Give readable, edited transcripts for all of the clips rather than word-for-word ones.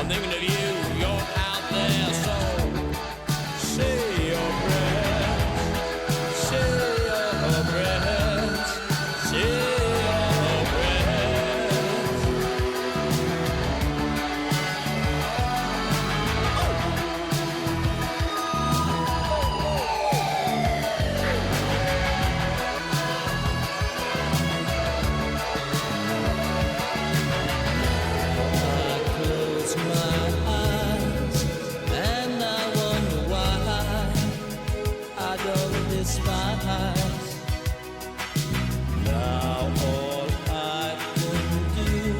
I'm thinking of you. You're out there, so say your prayers. Say your prayers. Say your prayers. I close my eyes and I wonder why I don't despise. Now all I can do,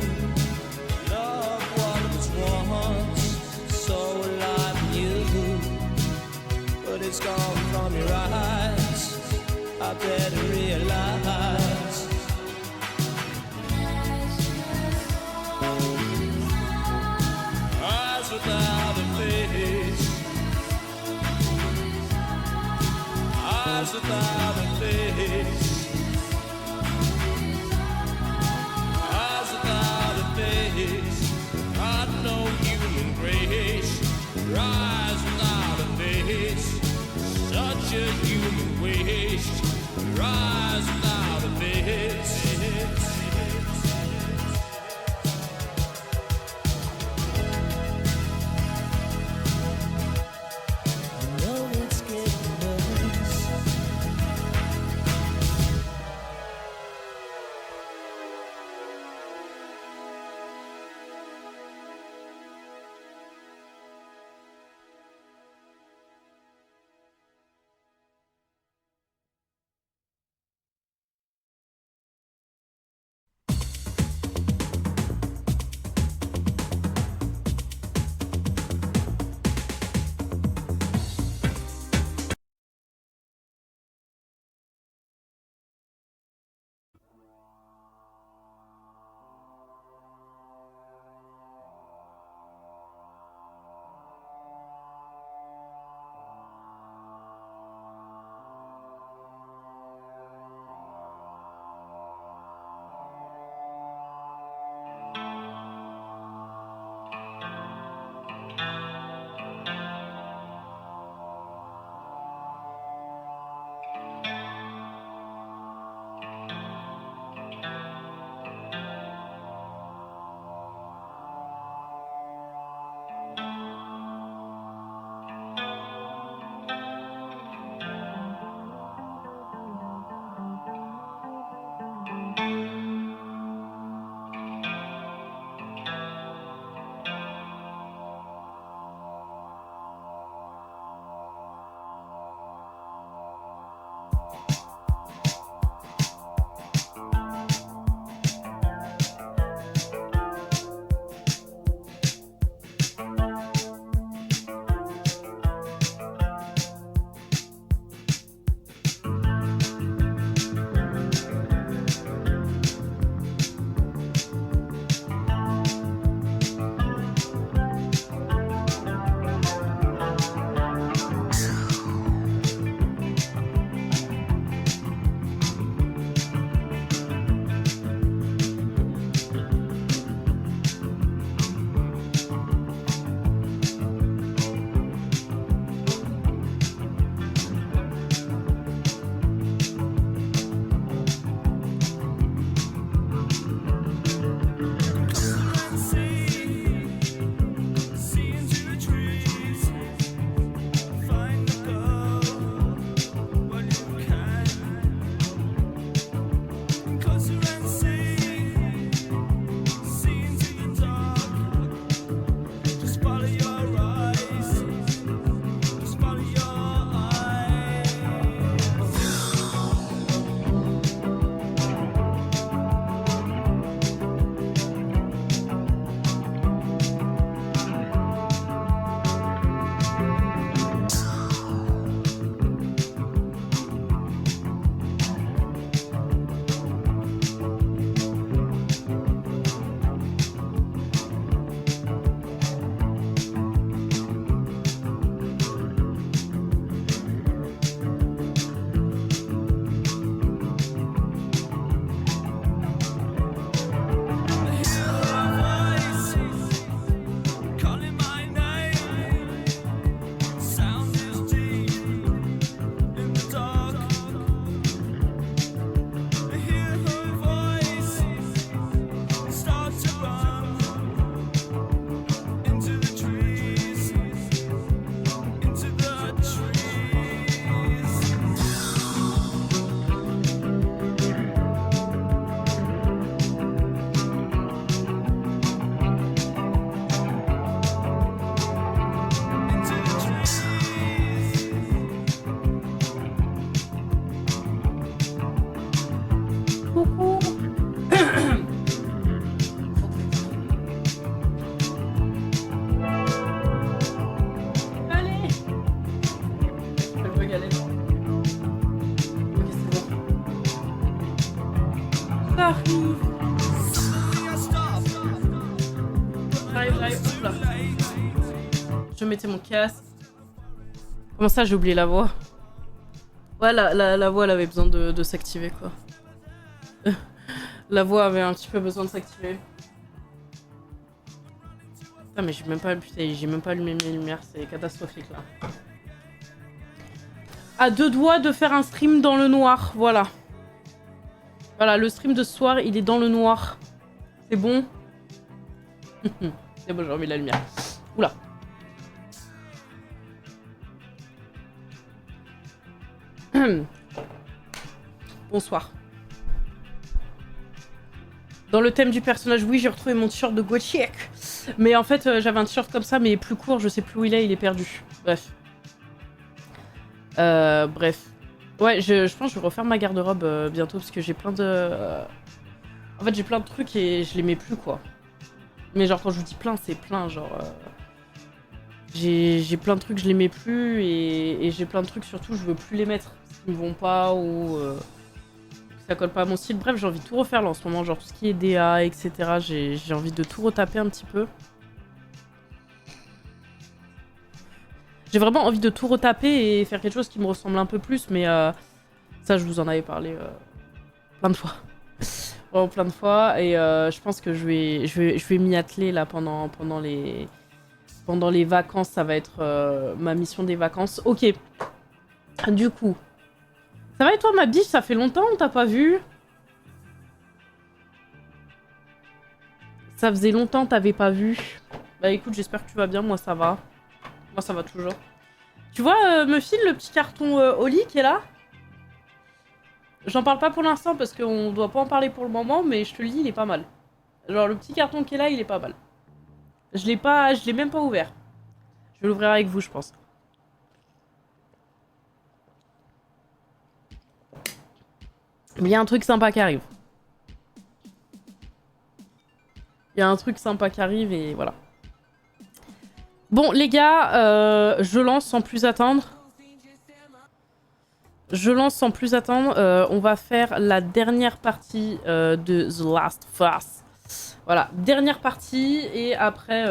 love what was once so like you, but it's gone from your eyes. I better realize. Eyes without a face. Eyes without a face. Eyes without a face. Got no human grace. Your eyes without a face. Such a human waste. Your eyes without a face. Je mettais mon casque. Comment ça, j'ai oublié la voix? Ouais, la voix, elle avait besoin de s'activer, quoi. La voix avait un petit peu besoin de s'activer. Putain, mais j'ai même pas allumé mes lumières, c'est catastrophique, là. À 2 doigts de faire un stream dans le noir, voilà. Voilà, le stream de ce soir, il est dans le noir. C'est bon? C'est bon, j'ai remis la lumière. Oula. Bonsoir. Dans le thème du personnage, oui, j'ai retrouvé mon t-shirt de Gothic. Mais en fait, j'avais un t-shirt comme ça, mais plus court, je sais plus où il est perdu. Bref. Bref. Ouais, je pense que je vais refaire ma garde-robe bientôt, parce que j'ai plein de... En fait, j'ai plein de trucs et je les mets plus, quoi. Mais genre, quand je vous dis plein, c'est plein, genre... J'ai plein de trucs, je les mets plus, et j'ai plein de trucs, surtout, je veux plus les mettre. Parce qu'ils me vont pas, ou... ça colle pas à mon style. Bref, j'ai envie de tout refaire là en ce moment, genre tout ce qui est DA, etc. J'ai envie de tout retaper un petit peu. J'ai vraiment envie de tout retaper et faire quelque chose qui me ressemble un peu plus, mais ça, je vous en avais parlé plein de fois. Vraiment plein de fois, et je pense que je vais m'y atteler là pendant les vacances. Ça va être ma mission des vacances. Ok, du coup... Ça va et toi, ma biche? Ça fait longtemps, on t'a pas vu? Ça faisait longtemps, t'avais pas vu. Bah écoute, j'espère que tu vas bien, moi ça va. Moi ça va toujours. Tu vois, me file le petit carton Oli qui est là? J'en parle pas pour l'instant parce qu'on doit pas en parler pour le moment, mais je te le dis, il est pas mal. Genre le petit carton qui est là, il est pas mal. Je l'ai même pas ouvert. Je vais l'ouvrir avec vous, je pense. Mais il y a un truc sympa qui arrive. Il y a un truc sympa qui arrive et voilà. Bon, les gars, je lance sans plus attendre. On va faire la dernière partie de The Last of Us. Voilà, dernière partie. Et après,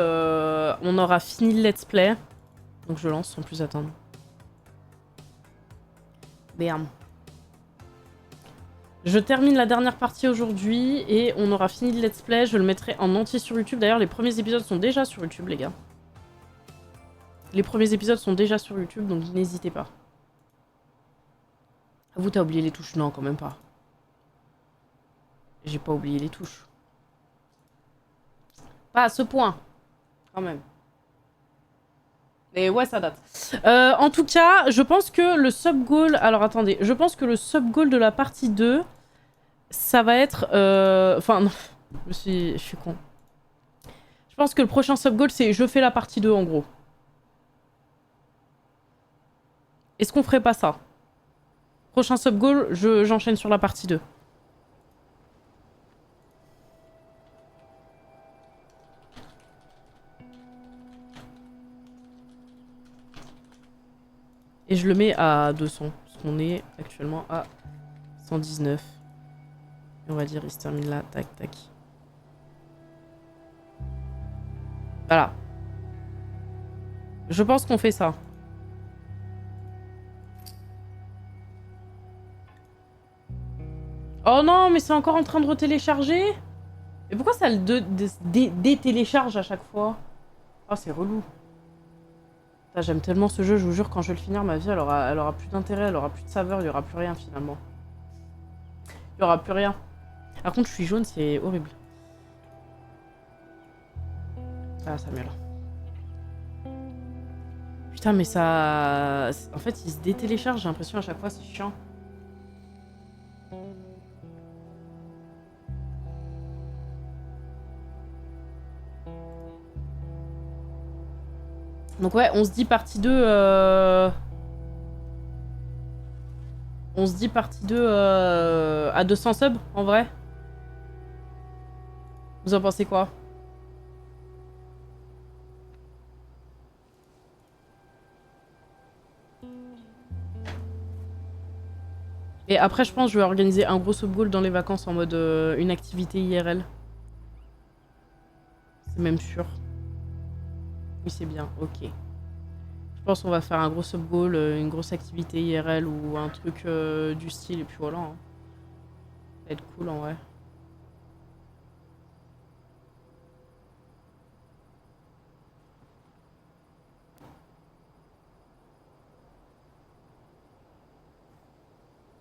on aura fini le let's play. Donc je lance sans plus attendre. Bam. Je termine la dernière partie aujourd'hui et on aura fini le let's play. Je le mettrai en entier sur YouTube. D'ailleurs, les premiers épisodes sont déjà sur YouTube, les gars. Les premiers épisodes sont déjà sur YouTube, donc n'hésitez pas. Vous, t'as oublié les touches? Non, quand même pas. J'ai pas oublié les touches. Pas à ce point. Quand même. Mais ouais, ça date. En tout cas, je pense que le sub-goal... Alors, attendez. Je pense que le sub-goal de la partie 2... Ça va être... Enfin, non. Je suis con. Je pense que le prochain sub-goal, c'est je fais la partie 2, en gros. Est-ce qu'on ferait pas ça? Prochain sub-goal, j'enchaîne sur la partie 2. Et je le mets à 200. Parce qu'on est actuellement à 119. Et on va dire, il se termine là. Tac, tac. Voilà. Je pense qu'on fait ça. Oh non, mais c'est encore en train de retélécharger? Et pourquoi ça le détélécharge à chaque fois? Oh, c'est relou. J'aime tellement ce jeu, je vous jure, quand je vais le finir, ma vie, elle aura plus d'intérêt, elle aura plus de saveur, il y aura plus rien finalement. Il y aura plus rien. Par contre, je suis jaune, c'est horrible. Ah, ça m'est là. Putain, mais ça... En fait, il se détélécharge, j'ai l'impression à chaque fois, c'est chiant. Donc ouais, on se dit partie 2... On se dit partie 2 à 200 subs, en vrai. Vous en pensez quoi? Et après, je pense que je vais organiser un gros sub-goal dans les vacances en mode une activité IRL. C'est même sûr. Oui, c'est bien, ok. Je pense qu'on va faire un gros sub-goal, une grosse activité IRL ou un truc du style, et puis voilà. Hein. Ça va être cool en vrai.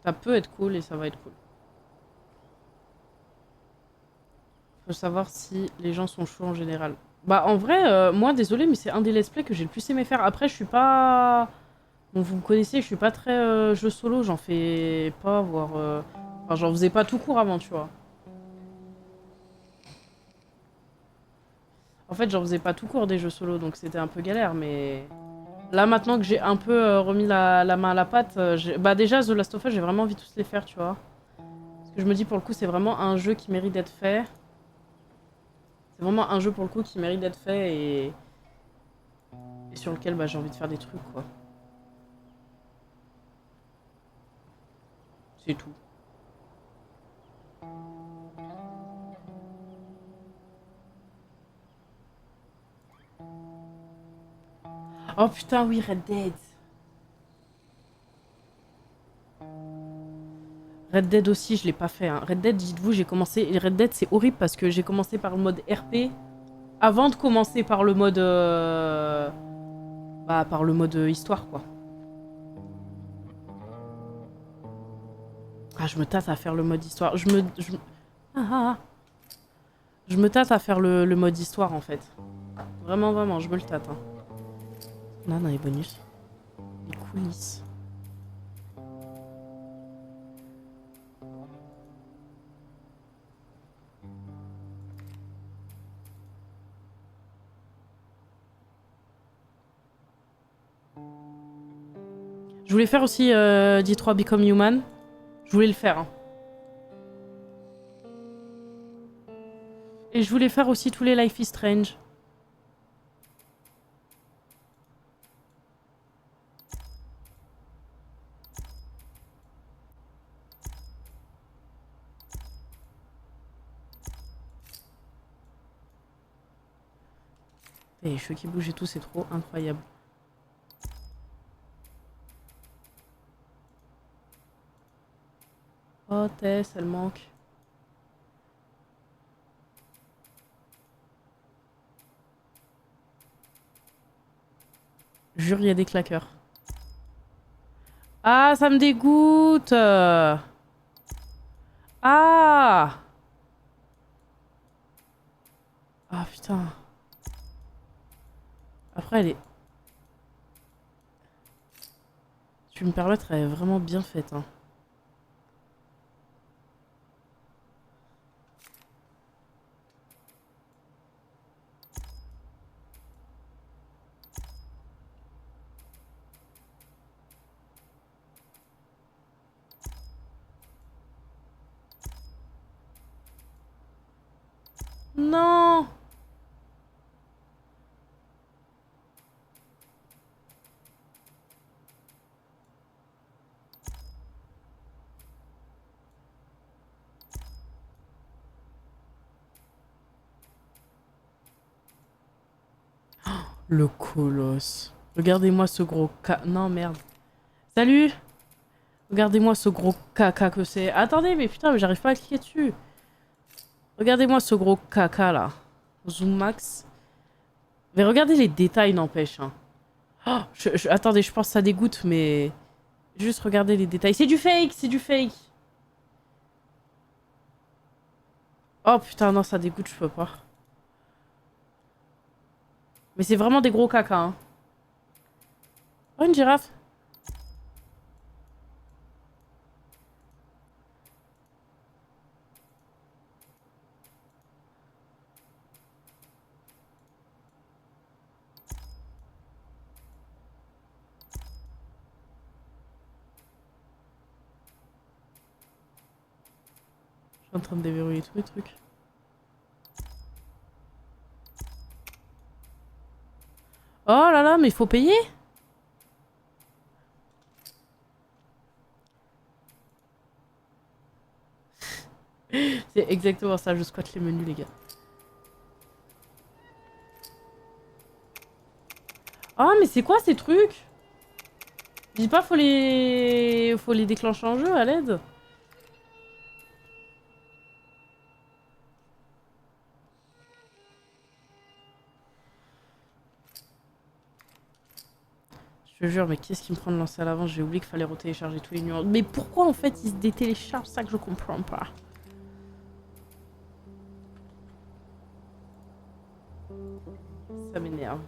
Ça peut être cool et ça va être cool. Faut savoir si les gens sont chauds en général. Bah en vrai, moi désolé, mais c'est un des let's play que j'ai le plus aimé faire. Après, je suis pas... Bon, vous me connaissez, je suis pas très jeu solo, j'en fais pas, voire... Enfin, j'en faisais pas tout court avant, tu vois. En fait, j'en faisais pas tout court des jeux solo, donc c'était un peu galère, mais... Là, maintenant que j'ai un peu remis la main à la pâte, bah déjà, The Last of Us, j'ai vraiment envie de tous les faire, tu vois. Parce que je me dis, pour le coup, c'est vraiment un jeu qui mérite d'être fait. C'est vraiment un jeu, pour le coup, qui mérite d'être fait et sur lequel bah, j'ai envie de faire des trucs, quoi. C'est tout. Oh putain, oui, Red Dead. Red Dead aussi, je l'ai pas fait. Hein. Red Dead, dites-vous, j'ai commencé... Et Red Dead, c'est horrible parce que j'ai commencé par le mode RP avant de commencer par le mode... Bah, par le mode histoire, quoi. Ah, je me tâte à faire le mode histoire. Ah, ah, ah. Je me tâte à faire le mode histoire, en fait. Vraiment, vraiment, je me le tâte. Hein. Là, dans les bonus. Les coulisses. Je voulais faire aussi D3 Become Human. Je voulais le faire. Hein. Et je voulais faire aussi tous les Life is Strange. Et les cheveux qui bougent et tout, c'est trop incroyable. Oh, Tess, elle manque. Jure, il y a des claqueurs. Ah, ça me dégoûte. Ah. Ah, putain. Après, elle est... Tu me permettre, elle est vraiment bien faite. Hein. Non. Le colosse. Regardez-moi ce gros Non, merde. Salut. Regardez-moi ce gros caca que c'est. Attendez, mais putain, mais j'arrive pas à cliquer dessus. Regardez-moi ce gros caca, là. Zoom max. Mais regardez les détails, n'empêche. Hein. Oh, attendez, je pense que ça dégoûte, mais... Juste regardez les détails. C'est du fake, c'est du fake. Oh putain, non, ça dégoûte, je peux pas. Mais c'est vraiment des gros caca, hein. Oh, une girafe. Je suis en train de déverrouiller tous les trucs. Oh là là, mais il faut payer. C'est exactement ça, je squatte les menus, les gars. Ah, mais c'est quoi ces trucs? Je dis pas faut les déclencher en jeu à l'aide. Je te jure, mais qu'est-ce qui me prend de lancer à l'avant? J'ai oublié qu'il fallait retélécharger tous les nuances. Mais pourquoi en fait ils se détéléchargent? Ça que je comprends pas. Ça m'énerve.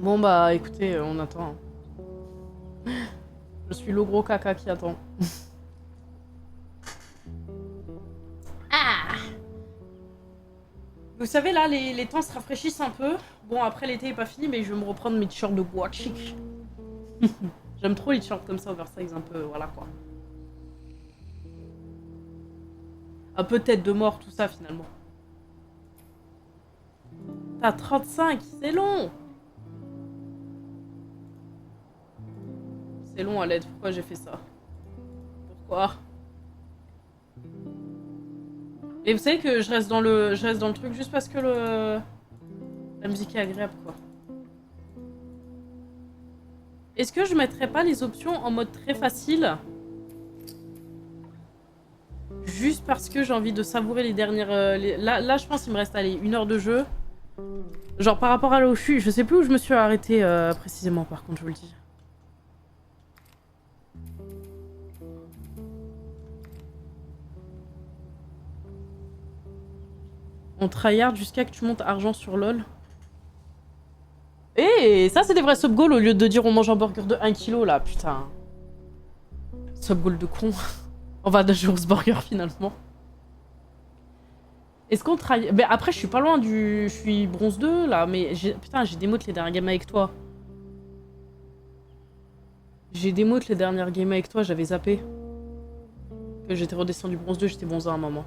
Bon bah écoutez, on attend. Je suis le gros caca qui attend. Ah! Vous savez là, les temps se rafraîchissent un peu. Bon après l'été est pas fini, mais je vais me reprendre mes t-shirts de bois chic. J'aime trop les t-shirts comme ça, oversize un peu, voilà quoi. Un peu tête de mort, tout ça finalement. T'as 35, c'est long! C'est long à l'aide, pourquoi j'ai fait ça? Pourquoi? Et vous savez que je reste dans le truc juste parce que la musique est agréable quoi. Est-ce que je mettrais pas les options en mode très facile? Juste parce que j'ai envie de savourer les dernières... Là, je pense qu'il me reste, allez, 1 heure de jeu. Genre, par rapport à là où je suis, je sais plus où je me suis arrêtée précisément, par contre, je vous le dis. On tryhard jusqu'à que tu montes argent sur LoL. Eh, ça, c'est des vrais sub goals au lieu de dire on mange un burger de 1 kg, là, putain. Sub goal de con. On va d'un burger, finalement. Est-ce qu'on tryhard... Mais après, je suis pas loin du... Je suis bronze 2, là, mais... Putain, j'ai démote les dernières games avec toi. J'ai démote les dernières games avec toi, j'avais zappé. Que j'étais redescendu bronze 2, j'étais bronze 1 à un moment.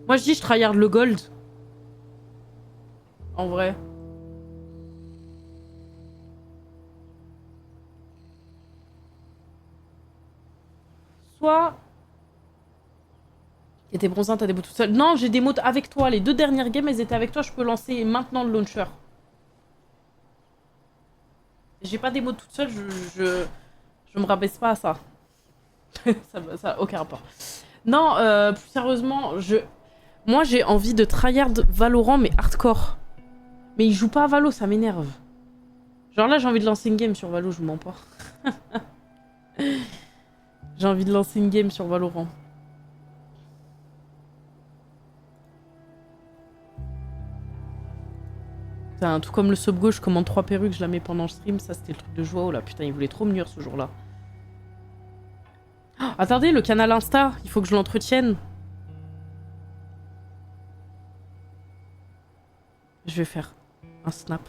Moi, je dis je tryhard le gold. En vrai. Soit... T'étais bronze 1, t'as des mots tout seul. Non, j'ai des mots avec toi. Les 2 dernières games, elles étaient avec toi. Je peux lancer maintenant le launcher. J'ai pas des mots toute seule, je me rabaisse pas à ça. ça a aucun rapport. Non, plus sérieusement, moi j'ai envie de tryhard Valorant, mais hardcore. Mais il joue pas à Valo, ça m'énerve. Genre là, j'ai envie de lancer une game sur Valo, je vous mens pas. J'ai envie de lancer une game sur Valorant. Putain, tout comme le sub gauche, je commande 3 perruques, je la mets pendant le stream, ça c'était le truc de joie. Oh là, putain, il voulait trop me nuire ce jour-là. Oh, attendez, le canal Insta, il faut que je l'entretienne. Je vais faire un snap.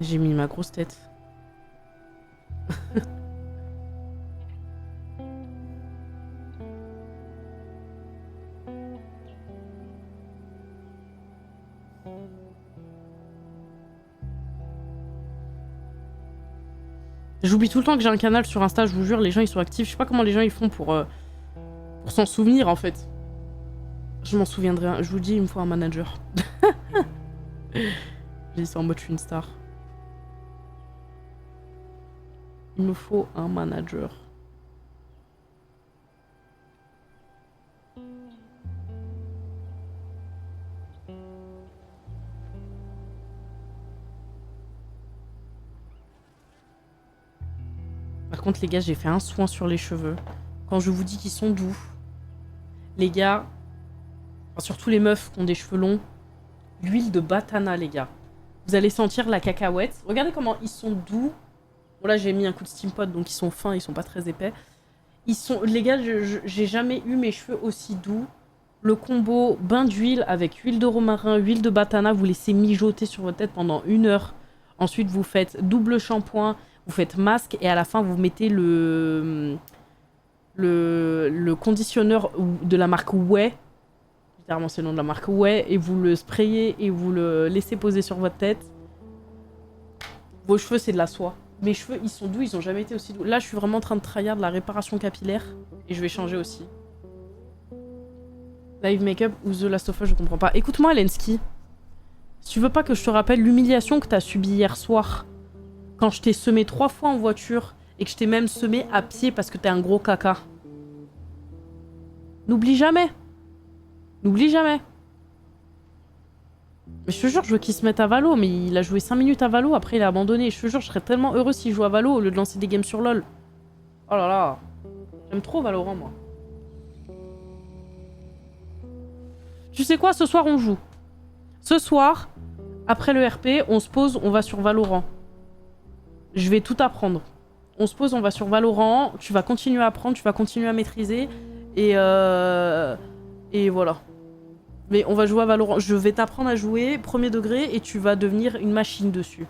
J'ai mis ma grosse tête. J'oublie tout le temps que j'ai un canal sur Insta, je vous jure, les gens ils sont actifs. Je sais pas comment les gens ils font pour s'en souvenir en fait. Je m'en souviendrai. Je vous dis, il me faut un manager. J'ai dit ça en mode je suis une star. Il me faut un manager. Par contre, les gars, j'ai fait un soin sur les cheveux. Quand je vous dis qu'ils sont doux, les gars, enfin, surtout les meufs qui ont des cheveux longs, l'huile de batana, les gars. Vous allez sentir la cacahuète. Regardez comment ils sont doux. Bon, là, j'ai mis un coup de steam pot, donc ils sont fins, ils sont pas très épais. Ils sont... Les gars, j'ai jamais eu mes cheveux aussi doux. Le combo bain d'huile avec huile de romarin, huile de batana, vous laissez mijoter sur votre tête pendant 1 heure. Ensuite, vous faites double shampoing, vous faites masque et à la fin, vous mettez le conditionneur de la marque Ouai. Littéralement, c'est le nom de la marque Ouai. Et vous le sprayez et vous le laissez poser sur votre tête. Vos cheveux, c'est de la soie. Mes cheveux, ils sont doux, ils ont jamais été aussi doux. Là, je suis vraiment en train de tryhard de la réparation capillaire. Et je vais changer aussi. Live Makeup ou The Last of Us, je comprends pas. Écoute-moi, Lenski. Si tu veux pas que je te rappelle l'humiliation que t'as subie hier soir, quand je t'ai semé 3 fois en voiture, et que je t'ai même semé à pied parce que t'es un gros caca. N'oublie jamais. N'oublie jamais. Mais je te jure, je veux qu'il se mette à Valo, mais il a joué 5 minutes à Valo, après il a abandonné. Je te jure, je serais tellement heureux s'il joue à Valo au lieu de lancer des games sur LoL. Oh là là. J'aime trop Valorant, moi. Tu sais quoi, ce soir on joue. Ce soir, après le RP, on se pose, on va sur Valorant. Je vais tout apprendre. On se pose, on va sur Valorant, tu vas continuer à apprendre, tu vas continuer à maîtriser, et voilà. Mais on va jouer à Valorant. Je vais t'apprendre à jouer, premier degré, et tu vas devenir une machine dessus.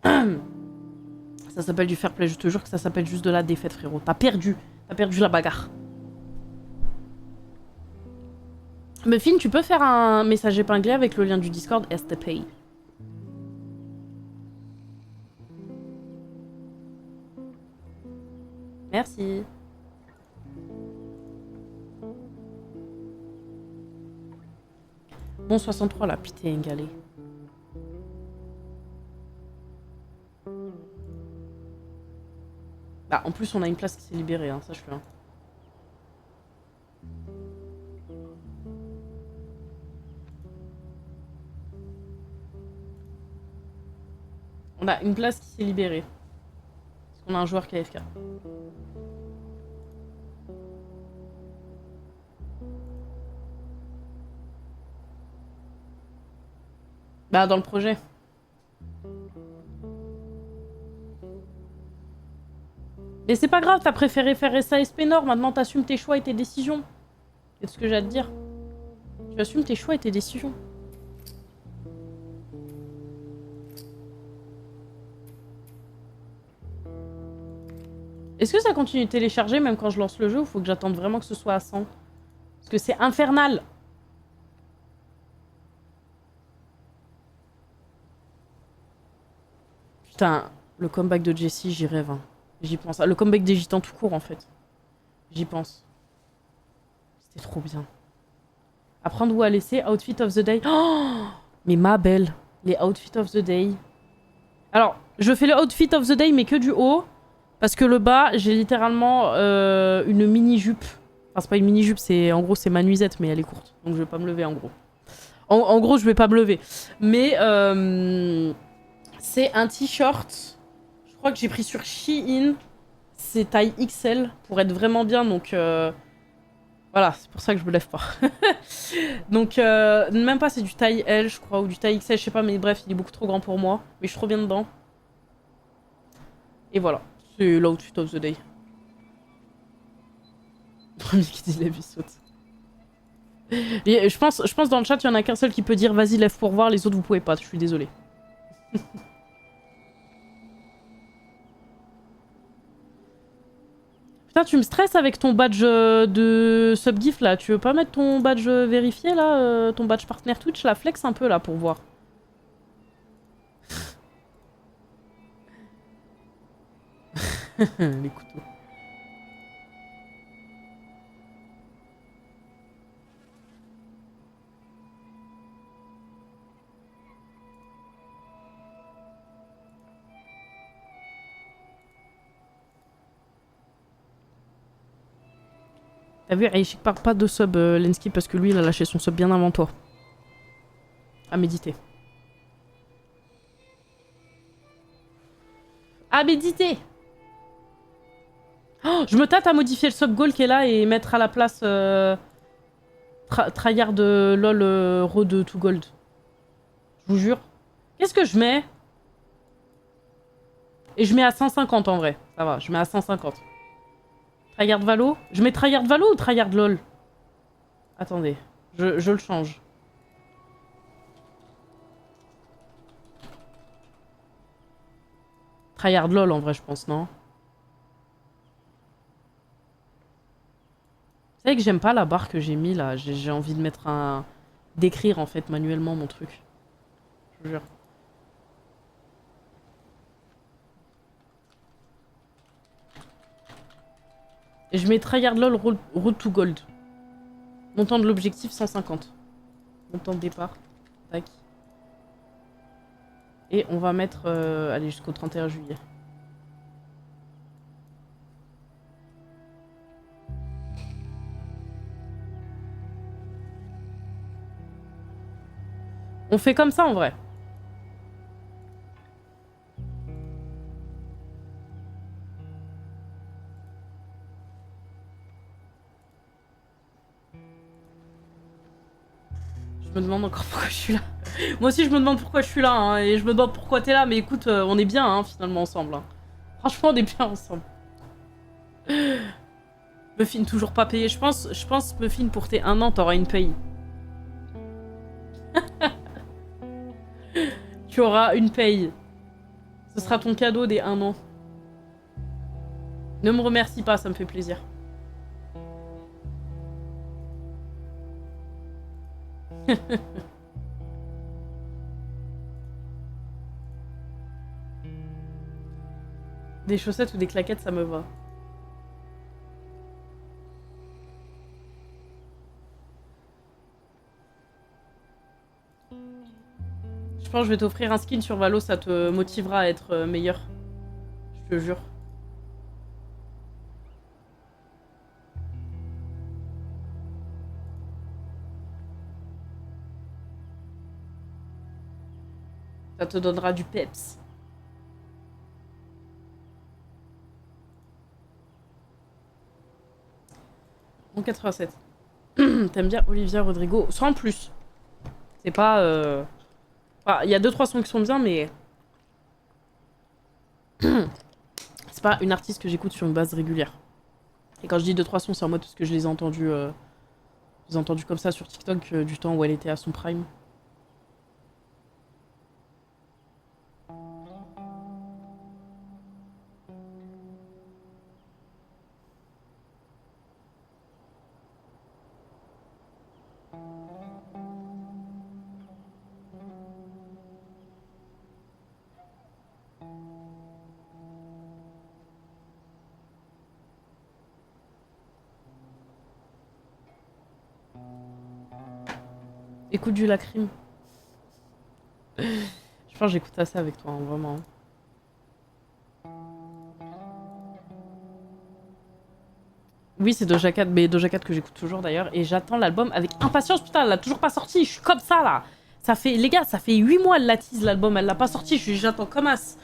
Ça s'appelle du fair play, je te jure que ça s'appelle juste de la défaite, frérot. T'as perdu la bagarre. Mais Finn, tu peux faire un message épinglé avec le lien du Discord STP. Merci. Bon 63 là, putain, galé. Bah, en plus, on a une place qui s'est libérée, hein, sache-le. Hein. On a une place qui s'est libérée. Parce qu'on a un joueur qui est AFK. Bah, dans le projet. Mais c'est pas grave, t'as préféré faire SASP Nord, maintenant t'assumes tes choix et tes décisions. C'est ce que j'ai à te dire. Tu assumes tes choix et tes décisions. Est-ce que ça continue de télécharger même quand je lance le jeu ou faut que j'attende vraiment que ce soit à 100? Parce que c'est infernal. Putain, le comeback de Jessie, j'y rêve. Hein. J'y pense. Ah, le comeback des gitans tout court en fait. J'y pense. C'était trop bien. Apprendre où à laisser. Outfit of the day. Oh, mais ma belle. Les outfits of the day. Alors, je fais le outfit of the day mais que du haut. Parce que le bas, j'ai littéralement une mini-jupe. Enfin, c'est pas une mini-jupe, c'est en gros, c'est ma nuisette, mais elle est courte. Donc je vais pas me lever, en gros. En gros, je vais pas me lever. Mais c'est un t-shirt. Je crois que j'ai pris sur Shein. C'est taille XL pour être vraiment bien. Donc voilà, c'est pour ça que je me lève pas. Donc même pas, c'est du taille L, je crois, ou du taille XL, je sais pas. Mais bref, il est beaucoup trop grand pour moi. Mais je suis trop bien dedans. Et voilà. C'est l'outfit of the day. Premier qui dit lève, il saute. Et je pense dans le chat, il y en a qu'un seul qui peut dire vas-y, lève pour voir, les autres vous pouvez pas, je suis désolée. Putain, tu me stresses avec ton badge de subgift là. Tu veux pas mettre ton badge vérifié là, ton badge partenaire Twitch, la flex un peu là pour voir. Les couteaux. T'as vu, Aishik parle pas de sub, Lenski, parce que lui, il a lâché son sub bien avant toi. À méditer. À méditer! Oh, je me tâte à modifier le sub goal qui est là et mettre à la place tryhard lol road to gold. Je vous jure. Qu'est-ce que je mets? Et je mets à 150 en vrai. Ça va, je mets à 150. Tryhard Valo? Je mets Tryhard Valo ou Tryhard LOL? Attendez, je le change. Tryhard LOL en vrai, je pense, non? Vous savez que j'aime pas la barre que j'ai mis là. J'ai envie de mettre un... d'écrire en fait manuellement mon truc. Je vous jure. Et je mets Tryhard LOL Road to Gold. Montant de l'objectif 150. Montant de départ. Tac. Et on va mettre... allez, jusqu'au 31 juillet. On fait comme ça en vrai. Je me demande encore pourquoi je suis là. Moi aussi je me demande pourquoi je suis là, hein, et je me demande pourquoi t'es là, mais écoute, on est bien hein, finalement ensemble. Hein. Franchement on est bien ensemble. Muffin toujours pas payé. Je pense Muffin pour tes 1 an t'auras une paye. Tu auras une paye. Ce sera ton cadeau des 1 an. Ne me remercie pas, ça me fait plaisir. Des chaussettes ou des claquettes, ça me va. Je pense que je vais t'offrir un skin sur Valo, ça te motivera à être meilleur. Je te jure. Ça te donnera du peps. Bon 87. T'aimes bien Olivia Rodrigo? Sans plus. C'est pas... il y a 2-3 sons qui sont bien, mais... c'est pas une artiste que j'écoute sur une base régulière. Et quand je dis 2-3 sons, c'est en mode parce que je les ai entendus... comme ça sur TikTok du temps où elle était à son prime. Écoute du Lacrim. Je pense que j'écoute ça avec toi, hein, vraiment. Oui, c'est Doja Cat, mais Doja Cat que j'écoute toujours d'ailleurs. Et j'attends l'album avec impatience. Putain, elle l'a toujours pas sorti. Je suis comme ça là. Ça fait, les gars, ça fait 8 mois elle l'attise l'album. Elle l'a pas sorti. J'attends comme as.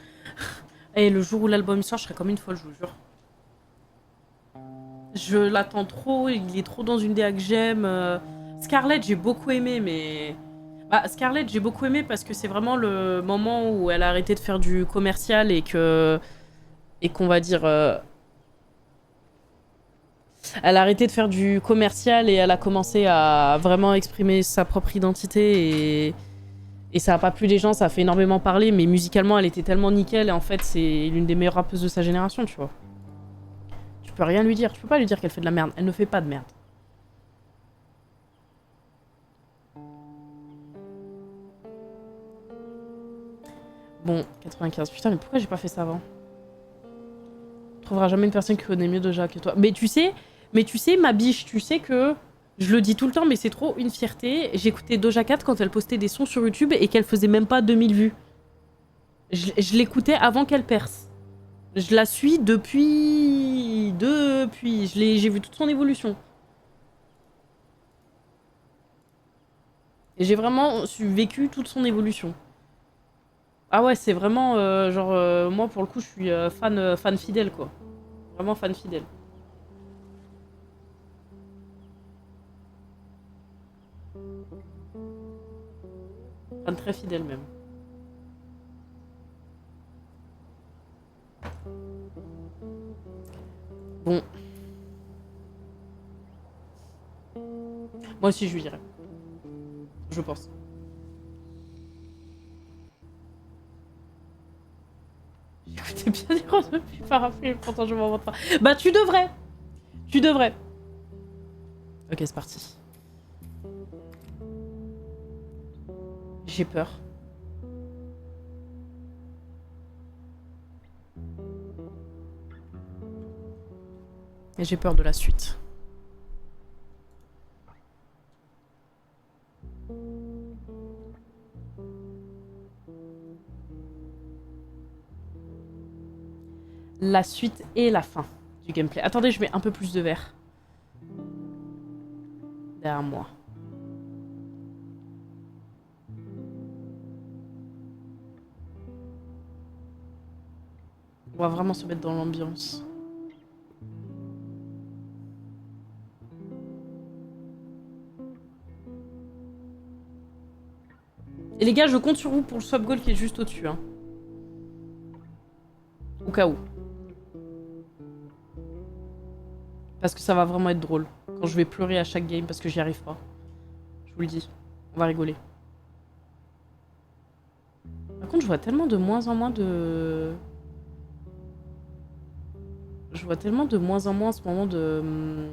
Et le jour où l'album sort, je serai comme une folle, je vous jure. Je l'attends trop. Il est trop dans une DA que j'aime. Scarlett, j'ai beaucoup aimé, mais. Bah, Scarlett, j'ai beaucoup aimé parce que c'est vraiment le moment où elle a arrêté de faire du commercial et que. Et qu'on va dire. Elle a arrêté de faire du commercial et elle a commencé à vraiment exprimer sa propre identité et ça a pas plu les gens, ça a fait énormément parler, mais musicalement elle était tellement nickel et en fait c'est l'une des meilleures rappeuses de sa génération, tu vois. Tu peux rien lui dire, tu peux pas lui dire qu'elle fait de la merde, elle ne fait pas de merde. Bon, 95, putain mais pourquoi j'ai pas fait ça avant? Tu trouveras jamais une personne qui connaît mieux Doja que toi. Mais tu sais, ma biche, tu sais que... Je le dis tout le temps, mais c'est trop une fierté. J'écoutais Doja Cat quand elle postait des sons sur YouTube et qu'elle faisait même pas 2000 vues. Je l'écoutais avant qu'elle perce. Je la suis depuis... J'ai vu toute son évolution. Et j'ai vraiment vécu toute son évolution. Ah ouais, c'est vraiment... moi, pour le coup, je suis fan fidèle, quoi. Vraiment fan fidèle. Fan très fidèle, même. Moi aussi, je lui dirais. Je pense. J'écoutais bien les roses depuis parapluie, pourtant je m'en vante pas. Bah, tu devrais. Tu devrais. Ok, c'est parti. J'ai peur. Et j'ai peur de la suite. La suite et la fin du gameplay. Attendez, je mets un peu plus de verre. Derrière moi. On va vraiment se mettre dans l'ambiance. Et les gars, je compte sur vous pour le swap goal qui est juste au-dessus. Hein. Au cas où. Parce que ça va vraiment être drôle. Quand je vais pleurer à chaque game parce que j'y arrive pas. Je vous le dis. On va rigoler. Par contre, je vois tellement de moins en moins de... Je vois tellement de moins en moins en ce moment de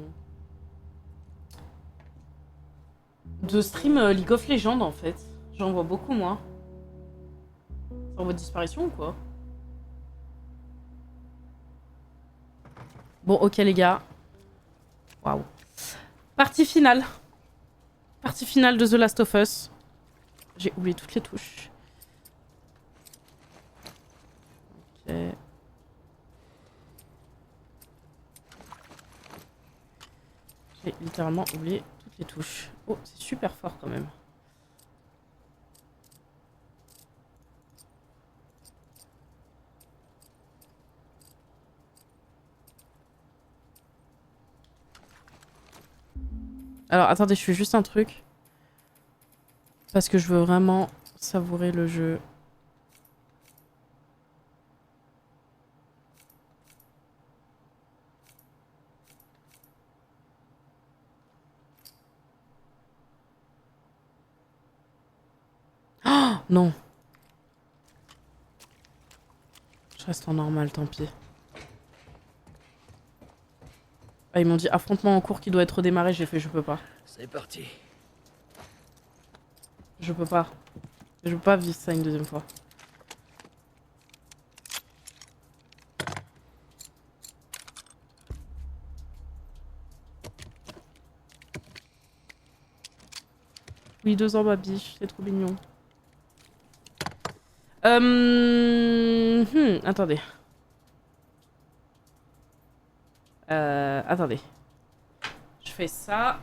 stream League of Legends en fait. J'en vois beaucoup moins. C'est en voie de disparition ou quoi? Bon, ok les gars. Waouh. Partie finale. Partie finale de The Last of Us. J'ai oublié toutes les touches. Ok. J'ai littéralement oublié toutes les touches. Oh, c'est super fort quand même. Alors, attendez, je fais juste un truc. Parce que je veux vraiment savourer le jeu. Oh non. Je reste en normal, tant pis. Ah, ils m'ont dit affrontement en cours qui doit être redémarré. J'ai fait je peux pas. C'est parti. Je peux pas. Je peux pas vivre ça une deuxième fois. Oui, 2 ans, ma biche. C'est trop mignon. Attendez. Attendez. Je fais ça.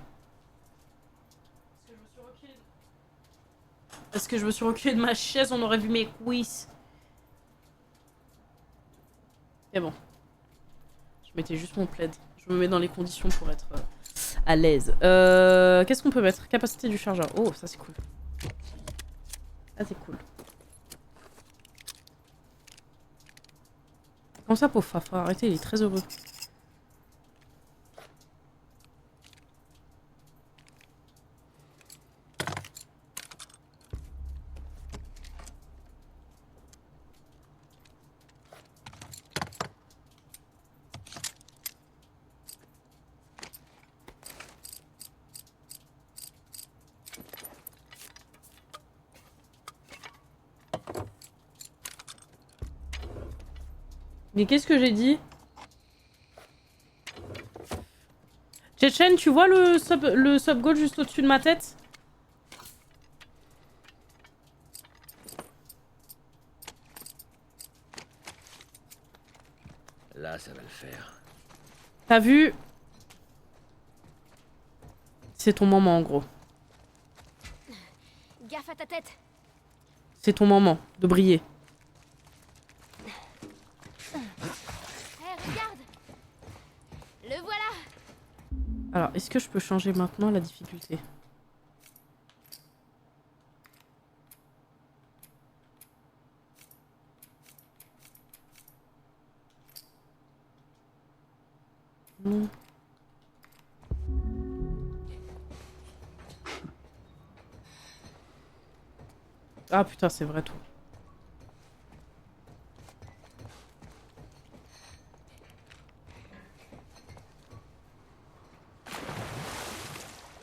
Parce que je me suis reculée de ma chaise, on aurait vu mes cuisses. Et bon. Je mettais juste mon plaid. Je me mets dans les conditions pour être à l'aise. Qu'est-ce qu'on peut mettre? Capacité du chargeur. Oh, ça c'est cool. Ça c'est cool. Comment ça, pauvre Fafa? Arrêtez, il est très heureux. Mais qu'est-ce que j'ai dit? Tchétchène, tu vois le sub goal juste au-dessus de ma tête? Là, ça va le faire. T'as vu? C'est ton moment en gros. Gaffe à ta tête. C'est ton moment de briller. Hé, regarde. Le voilà. Alors, est-ce que je peux changer maintenant la difficulté? Non. Ah putain, c'est vrai tout.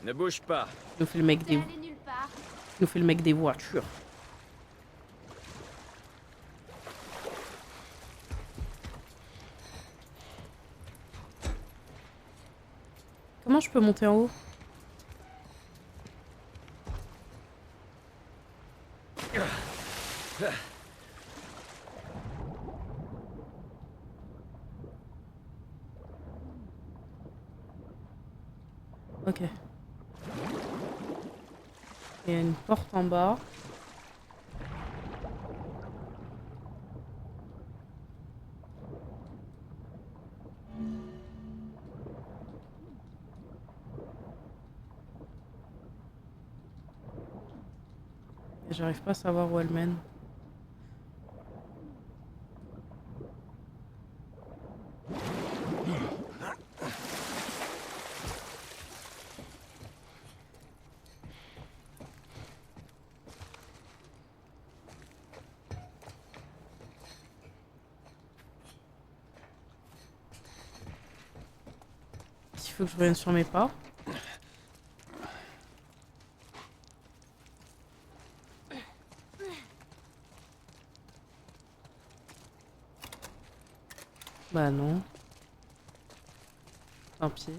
Ne bouge pas. Il nous fait le mec T'es des... allé nulle part. Il nous fait le mec des voitures. Comment je peux monter en haut? Ok. Il y a une porte en bas. Et j'arrive pas à savoir où elle mène. Il faut que je revienne sur mes pas. Bah non. Tant pis.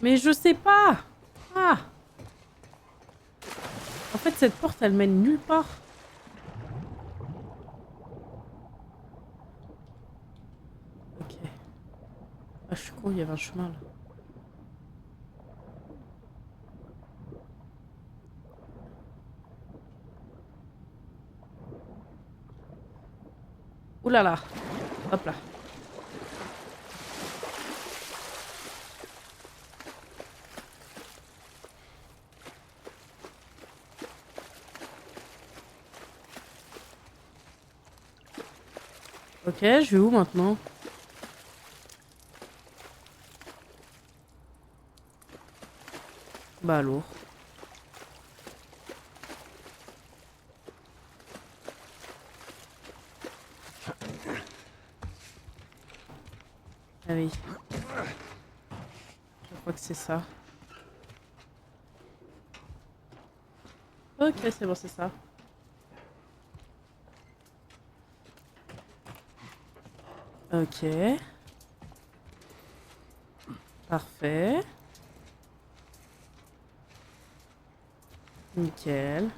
Mais je sais pas. Ah. En fait, cette porte, elle mène nulle part. Ok. Ah, je suis con, il y avait un chemin là. Ouh là là. Hop là. Ok, je vais où maintenant? Bah lourd. Ah oui. Je crois que c'est ça. Ok, c'est bon, c'est ça. Ok. Parfait. Nickel.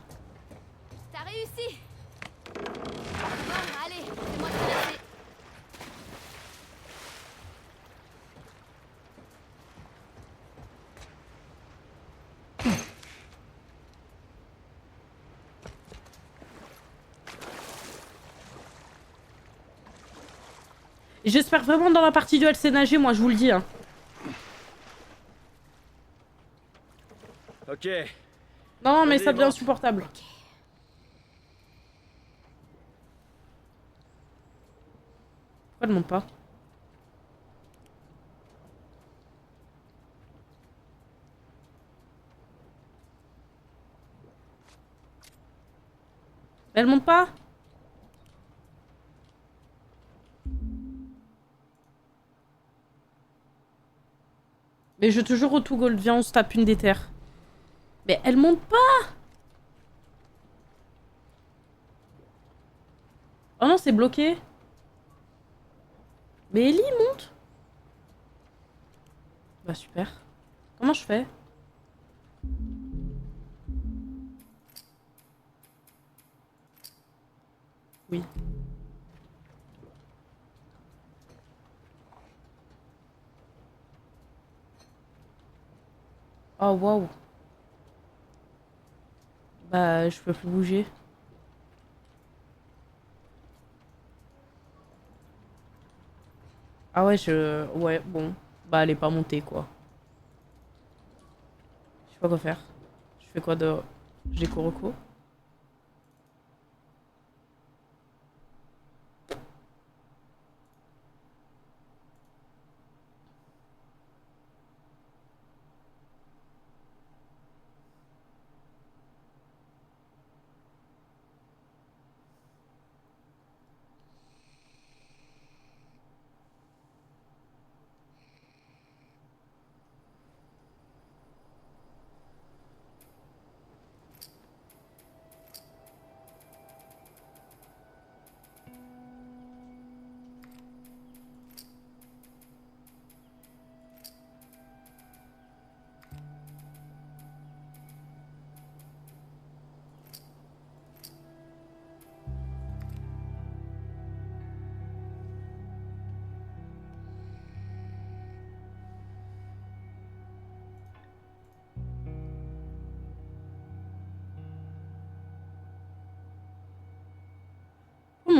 T'as réussi. Bon, allez, fais-moi traverser. J'espère vraiment dans la partie duel c'est nager, moi je vous le dis. Hein. Ok. Non, mais Vas-y, ça devient monte. insupportable. Pourquoi elle monte pas? Elle monte pas? Mais je te jure au tout gold, viens on se tape une des terres. Mais elle monte pas! Oh non, c'est bloqué. Mais Ellie monte. Bah super. Comment je fais? Oui. Oh waouh. Bah je peux plus bouger. Ah ouais, ouais, bon. Bah elle est pas montée quoi. Je sais pas quoi faire. Je fais quoi de... J'ai Kuroko.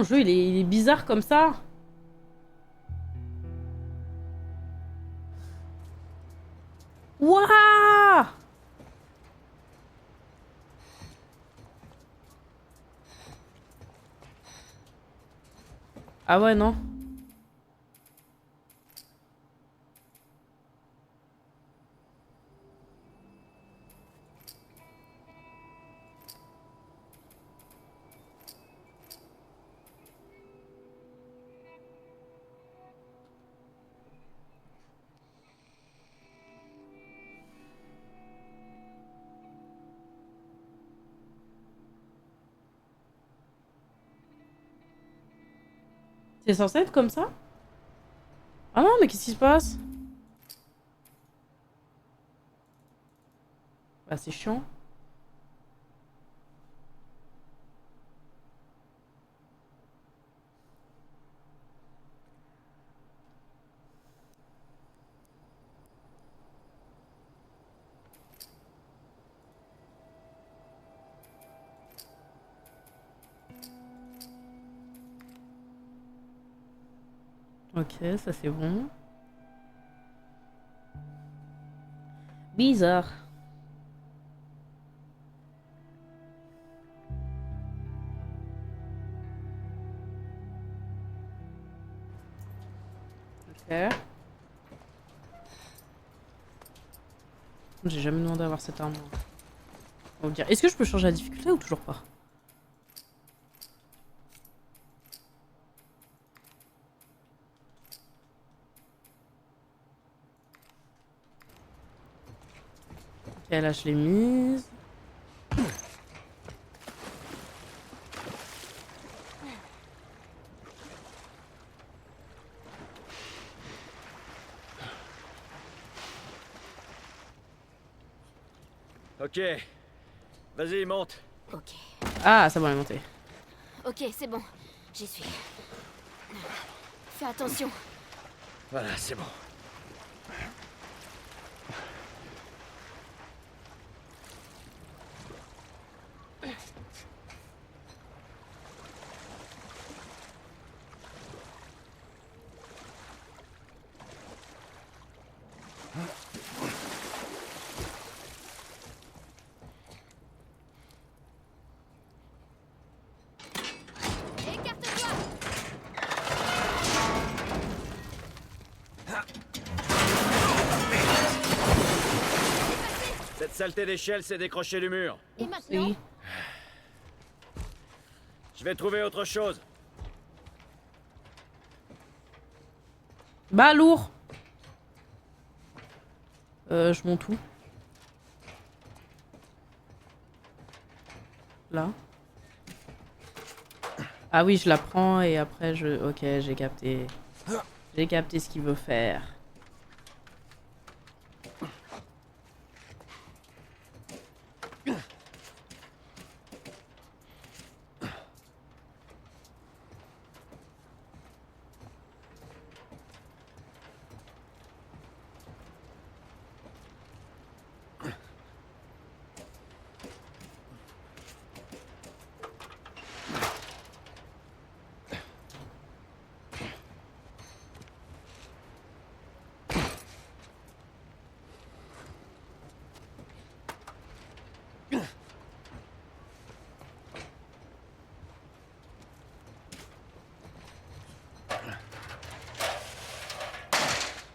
mon jeu il est bizarre comme ça. Wouah! Ah ouais, non. C'est censé être comme ça? Ah non, mais qu'est-ce qui se passe? Bah, c'est chiant. Ok, ça c'est bon. Bizarre. Ok. J'ai jamais demandé à avoir cette arme. On va dire. Est-ce que je peux changer la difficulté ou toujours pas? Ok, là je l'ai mise. Ok. Vas-y, monte. Ok. Ah, ça va est monté. Ok, c'est bon. J'y suis. Fais attention. Voilà, c'est bon. Écarte-toi. Cette saleté d'échelle s'est décrochée du mur. Et maintenant? Oui. Je vais trouver autre chose. Bah, lourd. Je monte où? Là. Ah oui, je la prends et après je... Ok, j'ai capté. J'ai capté ce qu'il veut faire.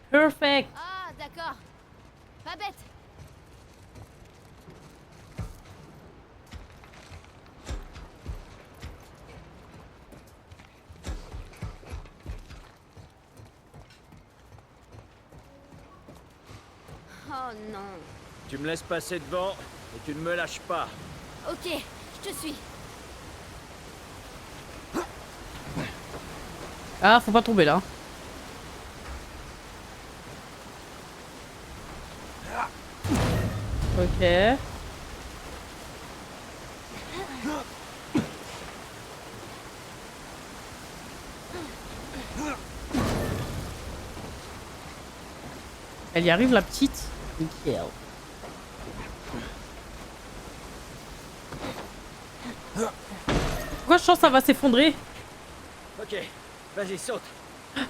Perfect. Ah, d'accord. Pas bête. Oh non. Tu me laisses passer devant et tu ne me lâches pas. Ok, je te suis. Ah, faut pas tomber là. Ok. Elle y arrive la petite. Nickel. Pourquoi je sens que ça va s'effondrer? Ok, vas-y, saute.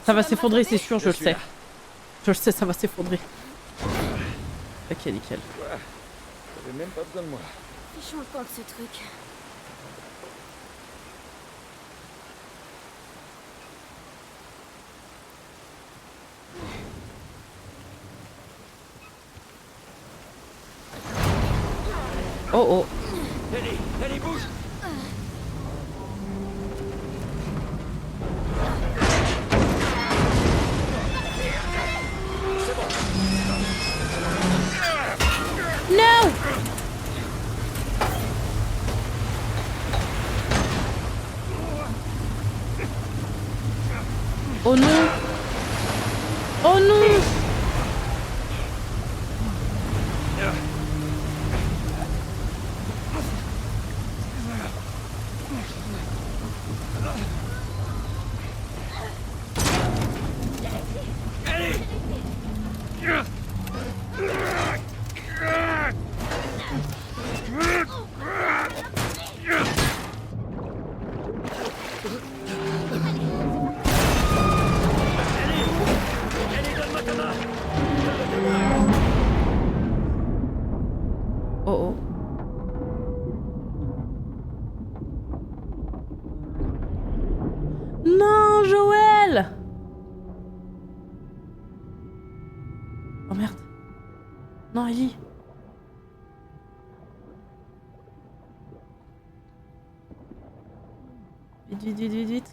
Ça va s'effondrer, c'est sûr, je le suis sais. là. Je le sais, ça va s'effondrer. Ok, nickel. T'avais même pas besoin de moi. Fichons le camp de ce truc. Oh oh. Ellie, bouge. No! Oh non! Oh non! Oh oh. Non, Joël! Oh merde. Non, Ellie. Vite, vite, vite, vite, vite.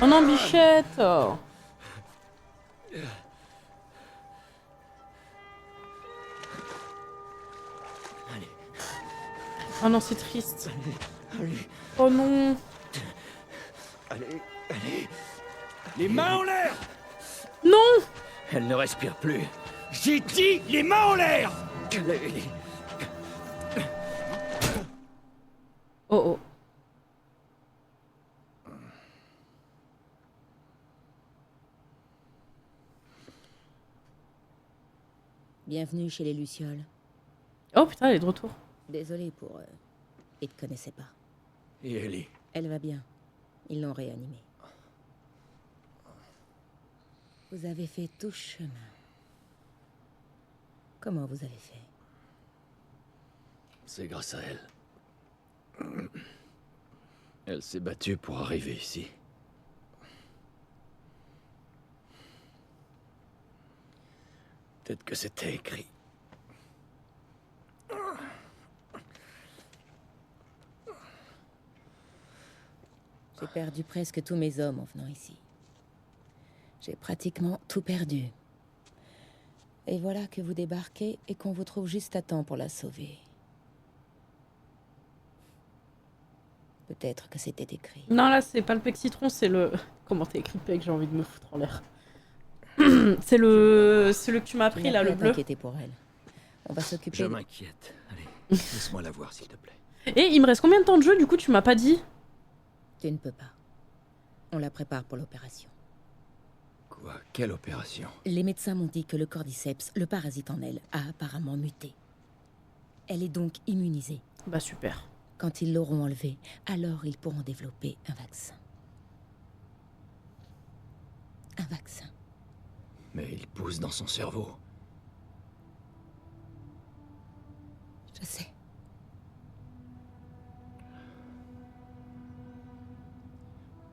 Oh non, bichette! Oh. Oh non, c'est triste. Allez, Oh non. allez. Les mains en l'air. Non! Elle ne respire plus. J'ai dit les mains en l'air. Ellie. Oh oh. Bienvenue chez les Lucioles. Oh putain, elle est de retour. Désolé pour... Ils te connaissaient pas. Et Ellie. Elle va bien. Ils l'ont réanimée. Vous avez fait tout ce chemin. Comment vous avez fait? C'est grâce à elle. Elle s'est battue pour arriver ici. Peut-être que c'était écrit. J'ai perdu presque tous mes hommes en venant ici. J'ai pratiquement tout perdu. Et voilà que vous débarquez et qu'on vous trouve juste à temps pour la sauver. Peut-être que c'était écrit. Non, là, c'est pas le pec citron, c'est le... Comment t'as écrit pec? J'ai envie de me foutre en l'air. C'est le que tu m'as Tu pris, n'as là, plus le à bleu. t'inquiéter pour elle. On va s'occuper... Je m'inquiète. Allez, laisse-moi la voir, s'il te plaît. Et il me reste combien de temps de jeu, du coup, tu m'as pas dit? Tu ne peux pas. On la prépare pour l'opération. Quoi? Quelle opération? Les médecins m'ont dit que le cordyceps, le parasite en elle, a apparemment muté. Elle est donc immunisée. Bah super. Quand ils l'auront enlevée, alors ils pourront développer un vaccin. Un vaccin. Mais il pousse dans son cerveau. Je sais.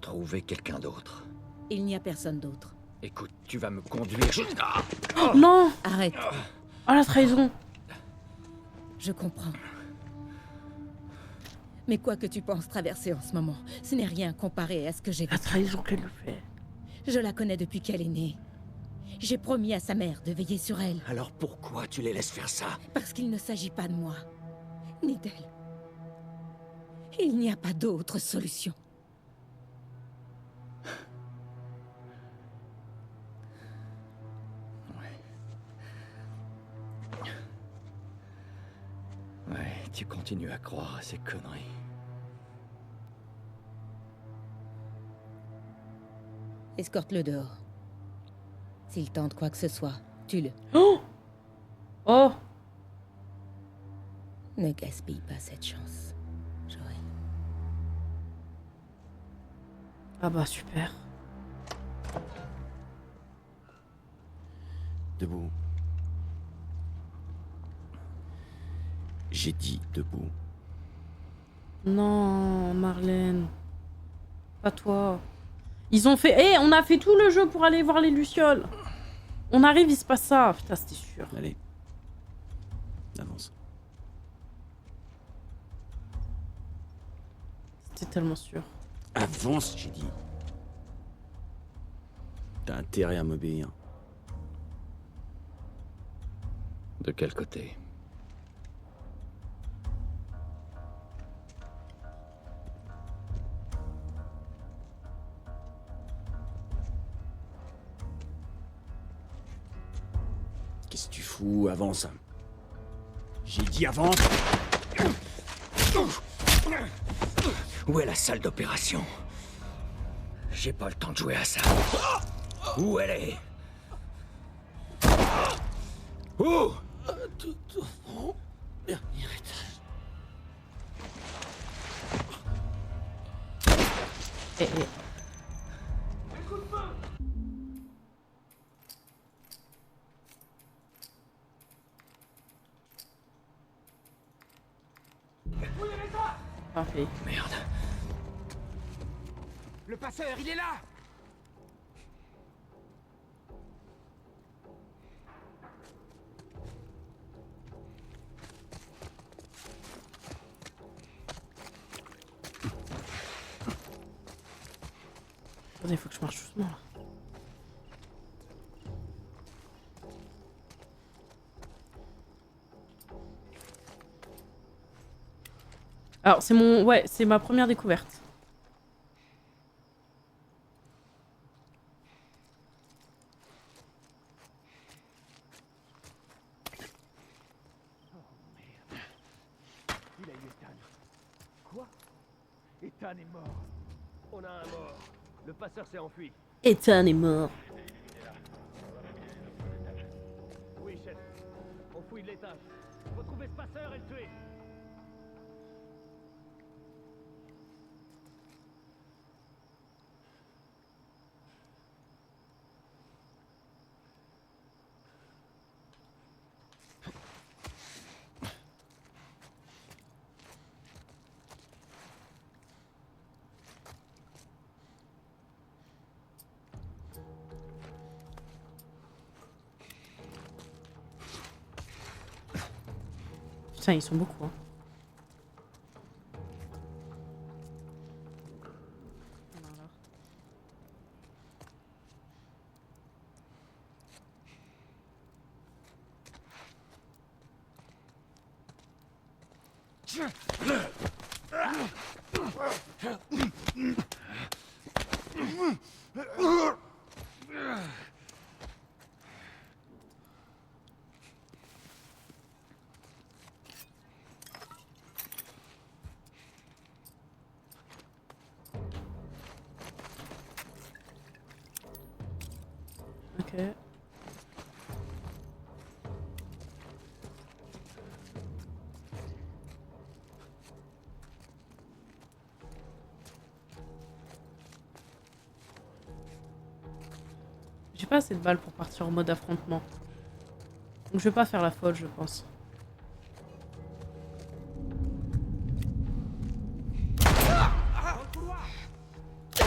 Trouver quelqu'un d'autre. Il n'y a personne d'autre. Écoute, tu vas me conduire jusqu'à... Oh non! Arrête. Oh la trahison! Je comprends. Mais quoi que tu penses traverser en ce moment, ce n'est rien comparé à ce que j'ai La vécu. trahison qu'elle lui fait. Je la connais depuis qu'elle est née. J'ai promis à sa mère de veiller sur elle, Alors pourquoi tu les laisses faire ça? parce qu'il ne s'agit pas de moi, ni d'elle. Il n'y a pas d'autre solution. Ouais, tu continues à croire à ces conneries. Escorte-le dehors. S'il tente quoi que ce soit, tue-le. Oh Oh Ne gaspille pas cette chance, Joël. Ah bah super. Debout. J'ai dit debout. Non, Marlène. Pas toi. Ils ont fait... Eh, on a fait tout le jeu pour aller voir les Lucioles. On arrive, il se passe ça. Putain, c'était sûr. Allez. Avance. C'était tellement sûr. Avance, j'ai dit. T'as intérêt à m'obéir. De quel côté? Qu'est-ce que tu fous? Avance. J'ai dit avance. Où est la salle d'opération? J'ai pas le temps de jouer à ça. Où elle est? Où? Tout au fond. Dernier étage. Eh, eh. Parfait. Merde. Le passeur, il est là! Attendez, faut que je marche doucement là. Alors, c'est mon... Ouais, c'est ma première découverte. Il a eu Ethan. Quoi? Ethan est mort. On a un mort. Le passeur s'est enfui. Ethan est mort. Oui, chef. On fouille l'étage. Retrouvez ce passeur et le tuer. Putain, ils sont beaucoup. Hein. Voilà. Ok. J'ai pas assez de balles pour partir en mode affrontement. Donc je vais pas faire la folle, je pense. Je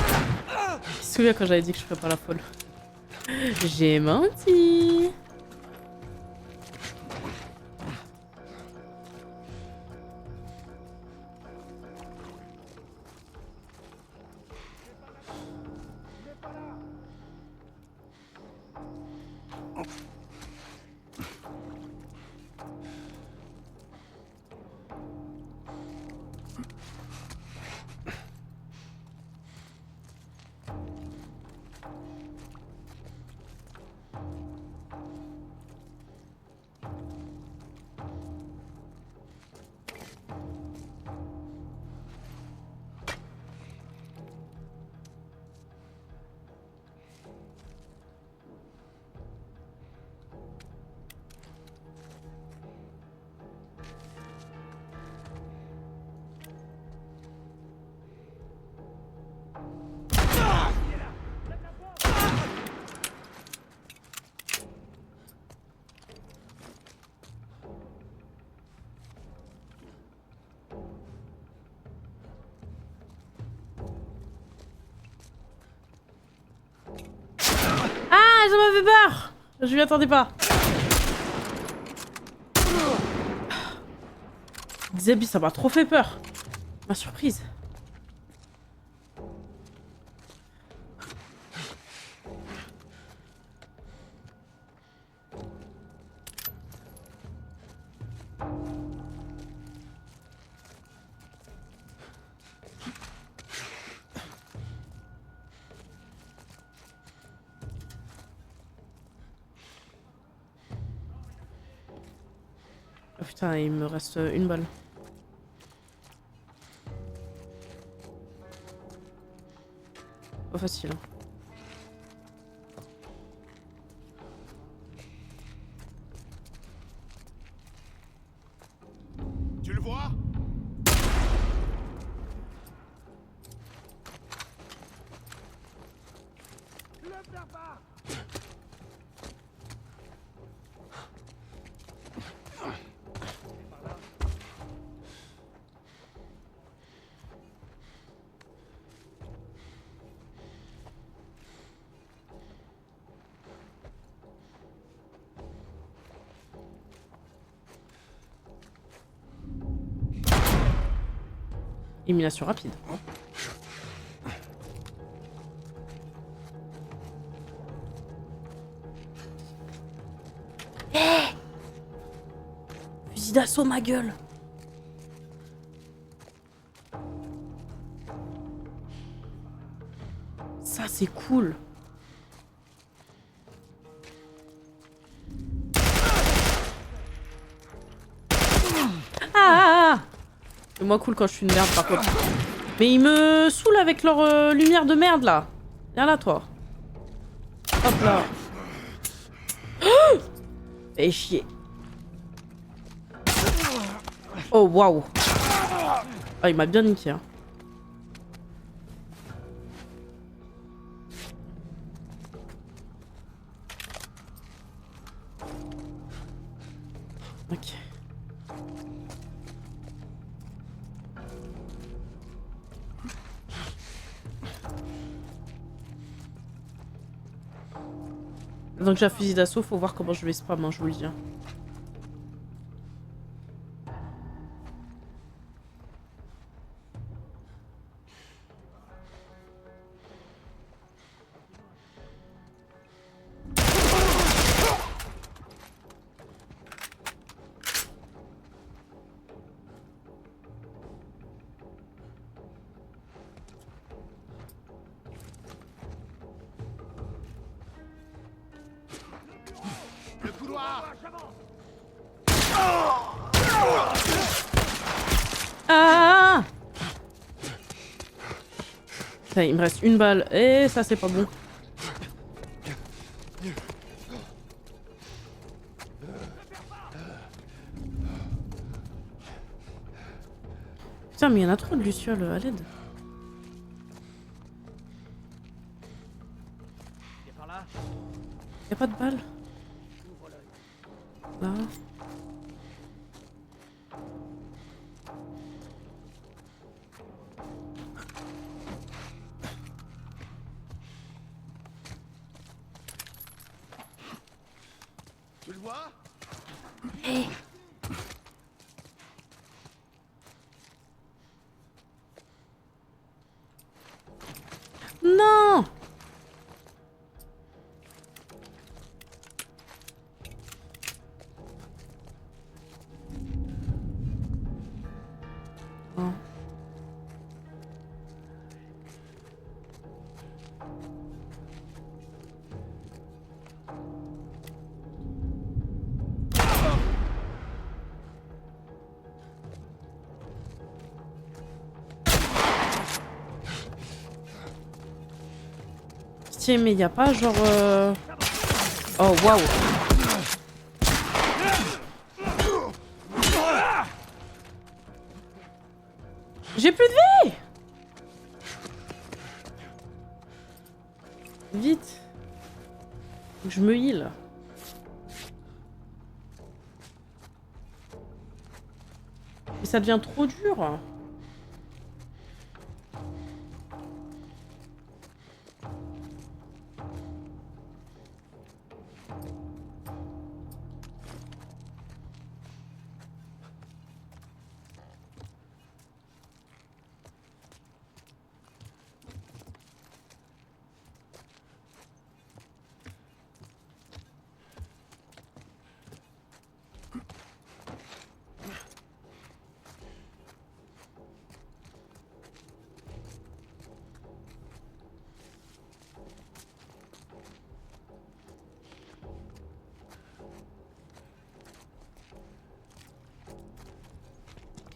me souviens quand j'avais dit que je ferais pas la folle. J'ai menti. ça m'a fait peur. Je m'y attendais pas. Xabi, ça m'a trop fait peur. Ma surprise. Oh putain, il me reste une balle. Pas facile. Hein. Tu le vois? Élimination rapide. Fusil d'assaut, ma gueule. Ça, c'est cool. Ah! C'est moi cool quand je suis une merde par contre. Mais ils me saoulent avec leur lumière de merde là. Viens là toi. Hop là. Fais chier. Oh waouh. Ah il m'a bien niqué hein. Ok. Donc j'ai un fusil d'assaut, faut voir comment je vais spam, hein, je vous le dis. Hein. Le couloir! Ah! Putain, il me reste une balle. Et ça, c'est pas bon. Putain, mais il y en a trop de lucioles à l'aide. Y'a pas de balle? Là. Tu le vois? Non! Oh. Tiens, mais y a pas genre... Oh, waouh! J'ai plus de vie! Vite! Faut que je me heal. Mais ça devient trop dur.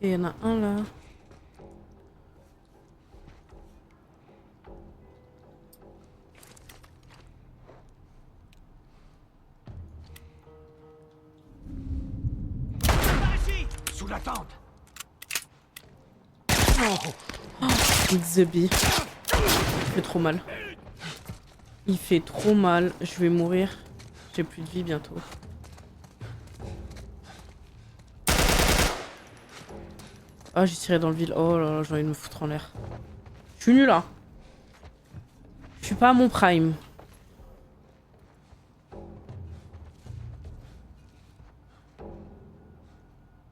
il y en a un là. Sous la tente. It's the bee. Il fait trop mal. Il fait trop mal. Je vais mourir. J'ai plus de vie bientôt. Ah, j'ai tiré dans le vide. Oh là là, j'ai envie de me foutre en l'air. Je suis nul là. Je suis pas à mon prime.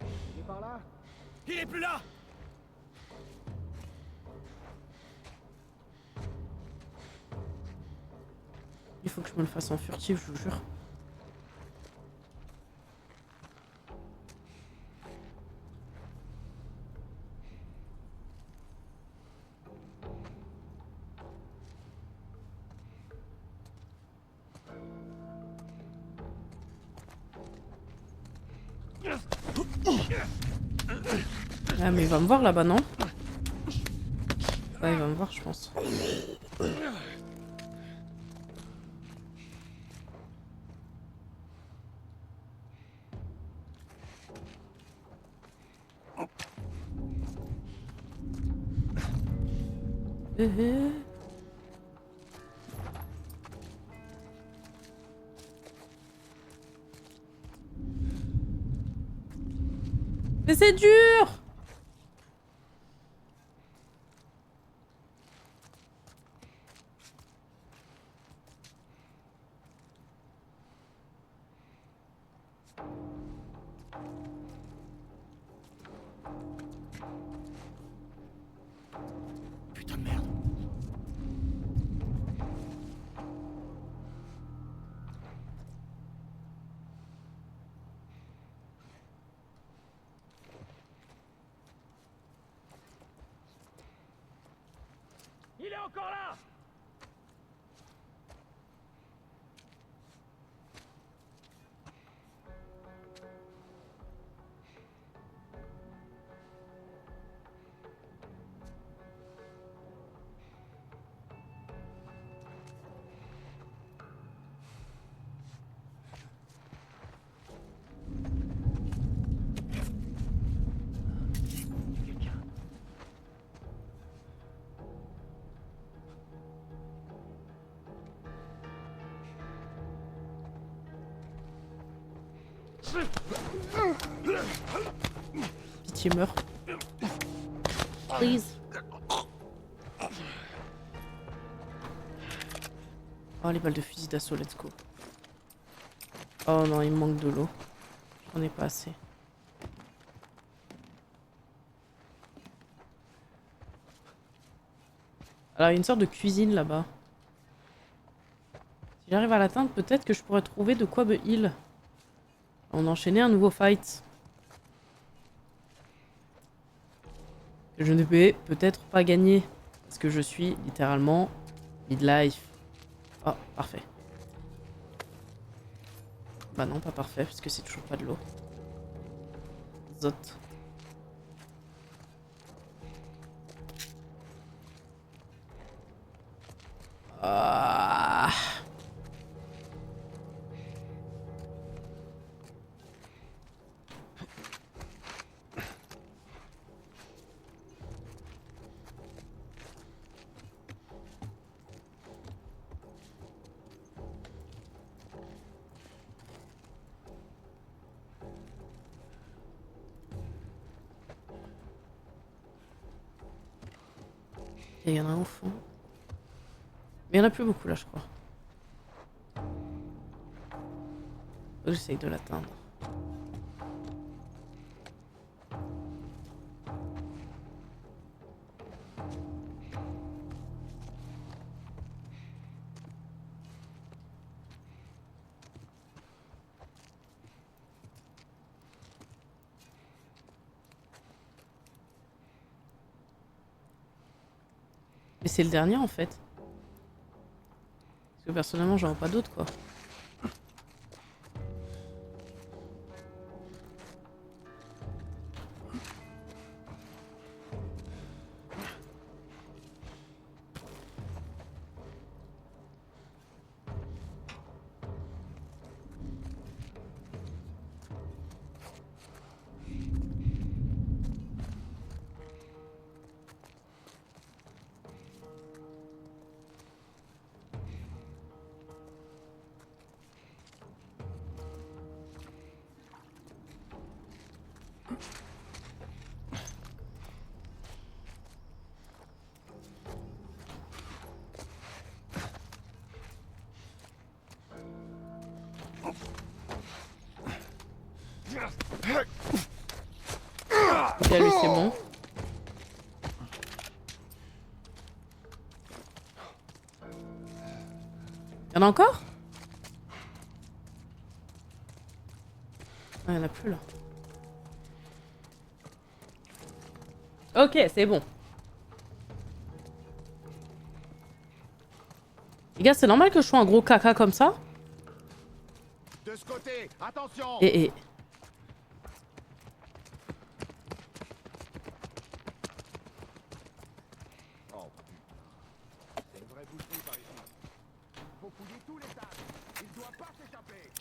Il est par là? Il est plus là. Il faut que je me le fasse en furtif, je vous jure. Ah mais il va me voir là-bas, non? Ouais, il va me voir, je pense. Mais c'est dur! Putain de merde. Il est encore là! Quelqu'un. Pitié, meurs. Please. Oh, les balles de fusil d'assaut, let's go. Oh non, il me manque de l'eau. J'en ai pas assez. Alors, il y a une sorte de cuisine là-bas. Si j'arrive à l'atteindre, peut-être que je pourrais trouver de quoi me heal. On enchaînait un nouveau fight. Que je ne vais peut-être pas gagner. Parce que je suis littéralement midlife. Oh, parfait. Bah non, pas parfait, parce que c'est toujours pas de l'eau. Zot. Ah. Et il y en a un au fond. Mais il n'y en a plus beaucoup là, je crois. J'essaye de l'atteindre. Mais c'est le dernier en fait. Parce que personnellement, j'en vois pas d'autres quoi. Ok, lui c'est bon. Y'en a encore? Ah, y'en a plus là. Ok, c'est bon. Les gars, c'est normal que je sois un gros caca comme ça? De ce côté, attention. Et... Oh putain. C'est une vraie boucherie par ici. Faut fouiller tous les tables. Il doit pas s'échapper.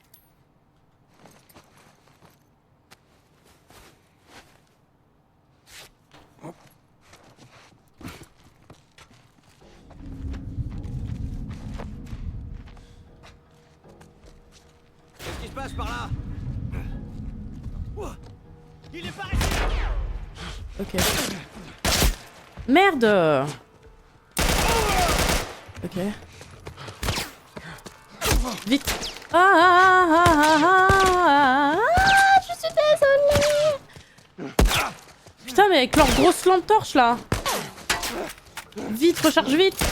Qu'est-ce qui se passe par là? Il est par ici. Ok. Merde! Ok. Vite! Je suis désolée! Putain, mais avec leur grosse lampe torche là! Vite, recharge vite!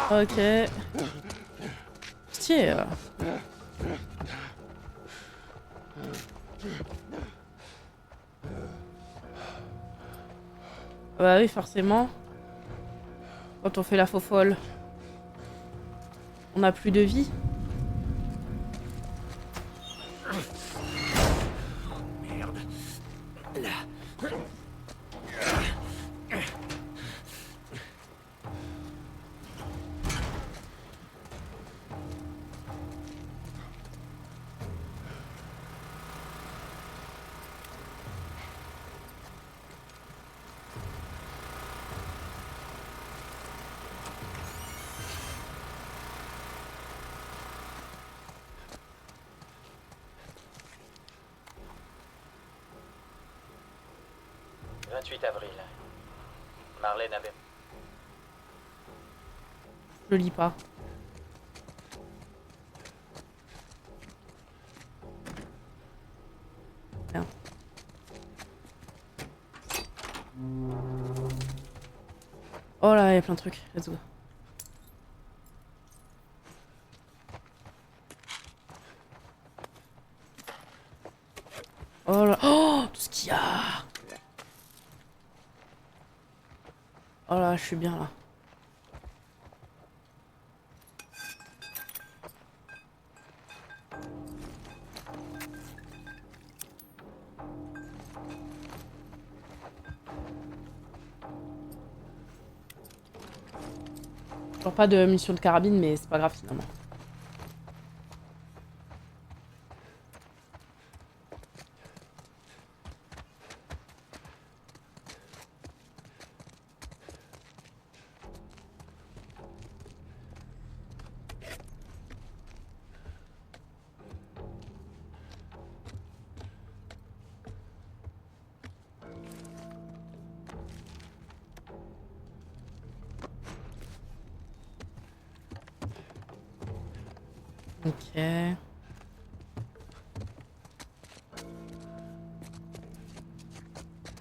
Ok. Tiens. Bah oui, forcément. Quand on fait la faux folle, on n'a plus de vie. Merde. Là. « 28 avril. Marlène avait... Je le lis pas. Merde. Oh là, il y a plein de trucs. Let's go. Oh là. Oh, tout ce qu'il y a. Oh là, je suis bien là. Toujours pas de munitions de carabine, mais c'est pas grave finalement. Ok.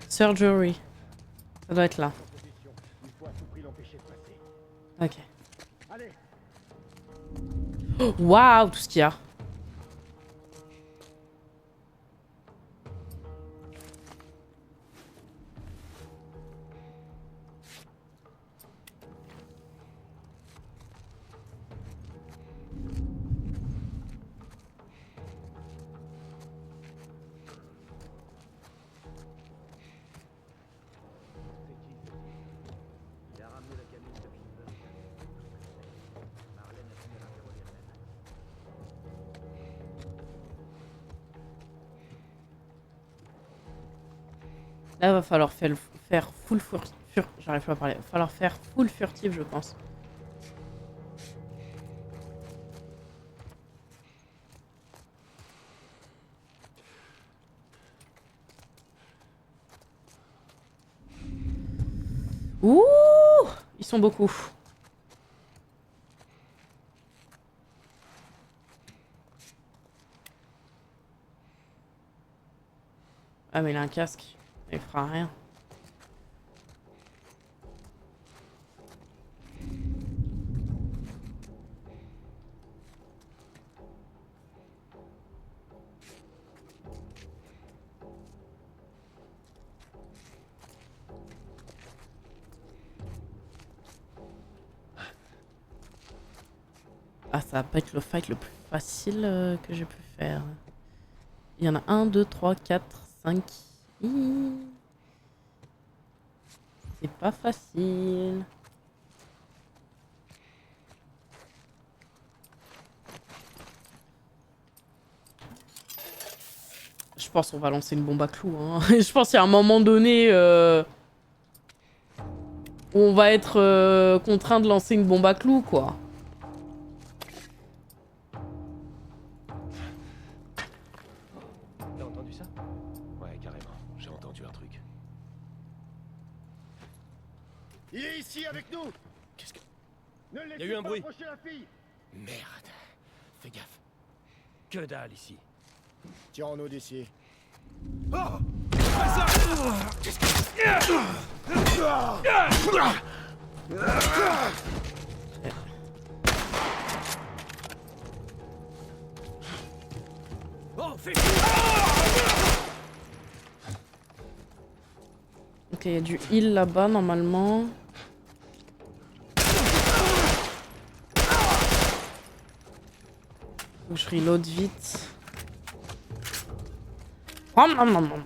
Surgery. Ça doit être là. Il faut à tout prix l'empêcher de passer. Ok. Allez. Oh, waouh, tout ce qu'il y a. Il a ramené la gamine de Pittsburgh. Marlène a pu l'interroger elle-même. Là, va falloir faire full furtif. J'arrive pas à parler. Va falloir faire full furtif, je pense. Ouh, ils sont beaucoup. Ah mais il a un casque. Il fera rien. Ah, ça va pas être le fight le plus facile que j'ai pu faire. Il y en a 1, 2, 3, 4, 5. C'est pas facile. Je pense qu'on va lancer une bombe à clous. Hein. Je pense qu'il y a un moment donné où on va être contraint de lancer une bombe à clous, quoi. T'as entendu ça? Ouais, carrément. J'ai entendu un truc. Il est ici avec nous. Qu'est-ce que... Ne laissez eu un pas bruit. approcher la fille. Merde. Fais gaffe. Que dalle ici. Tirons-nous d'ici. Oh, fais... Ok, il y a du heal là-bas normalement. Faut que je reload vite. Oh, non, non, non.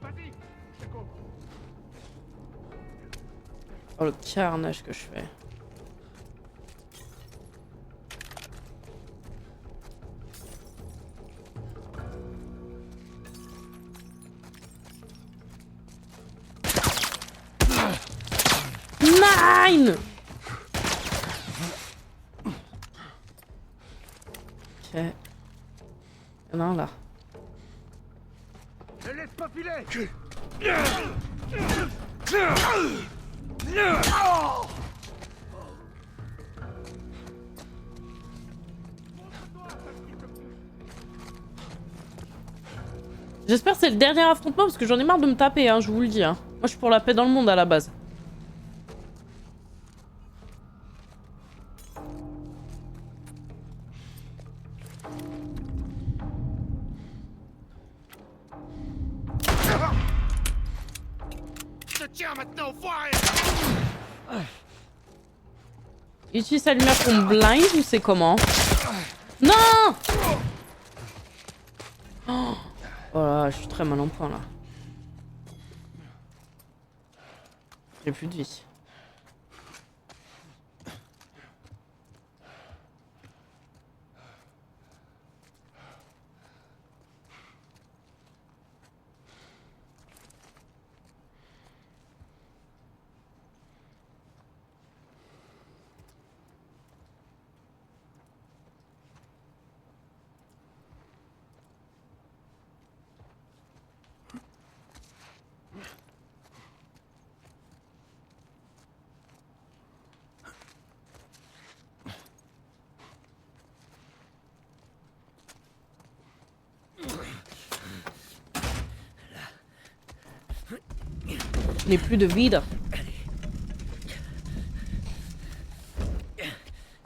Vas-y, je te couvre. Oh, le carnage que je fais. Nine! Ok. Il y en a un là. Ne laisse pas filer. J'espère que c'est le dernier affrontement parce que j'en ai marre de me taper, hein, je vous le dis. Hein. Moi je suis pour la paix dans le monde à la base. Je te tiens maintenant, foiré. Utilise sa lumière pour me blind ou c'est comment? Non! Oh là, je suis très mal en point là. J'ai plus de vie. Je n'ai plus de vide.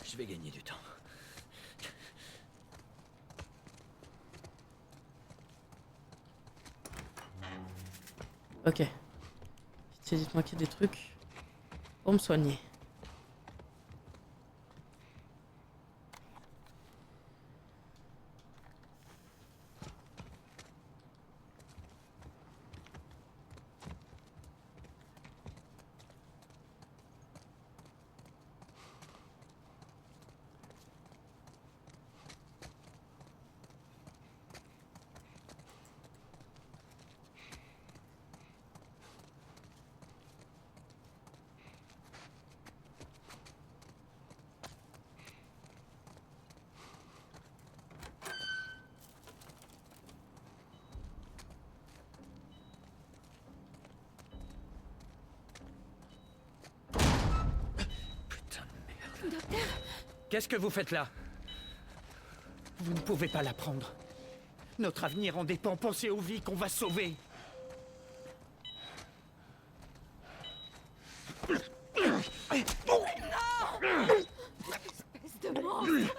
Je vais gagner du temps. Ok. Dites-moi qu'il y a des trucs pour me soigner. Qu'est-ce que vous faites là? Vous ne pouvez pas la prendre. Notre avenir en dépend. Pensez aux vies qu'on va sauver. Espèce de monstre.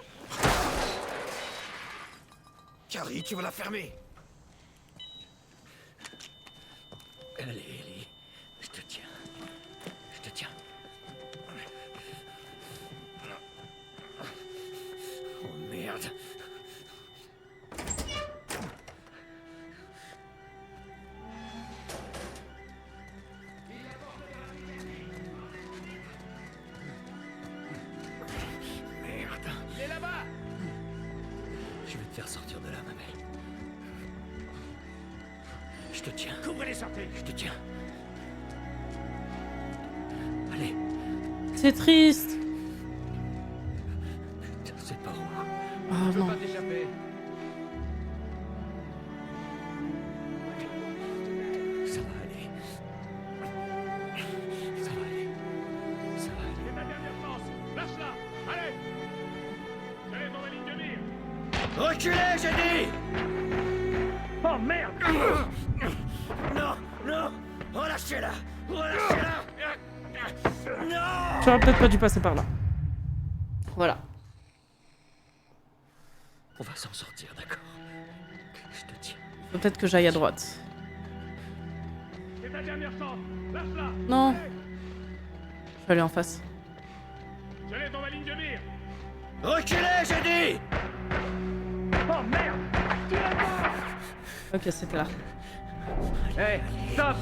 Carrie, tu vas la fermer. Allez, Ellie. Je te tiens. Je te tiens. Oh merde. Merde. Il est là-bas. Je vais te faire sortir de là, ma belle. Je te tiens. Couvrez les sorties. Je te tiens. Allez, C'est triste. je sais pas où. Ah Tu peux non. pas t'échapper. Ça va aller. Ça va aller. Ça va aller. C'est ta dernière chance. Lâche-la. Allez. J'allais dans la ligne de mire. Reculez, j'ai dit! Oh merde. Non, non! Relâchez-la! Relâchez-la! Non! J'aurais peut-être pas dû passer par là. Voilà. On va s'en sortir, d'accord? Je te tiens. Faut peut-être que j'aille à droite. C'est ta dernière chance. Lâche-la. Non. Allez. Je vais aller en face. J'allais dans la ligne de mire. Reculez, j'ai dit! Oh merde. Ok, c'était là. Hey, stop.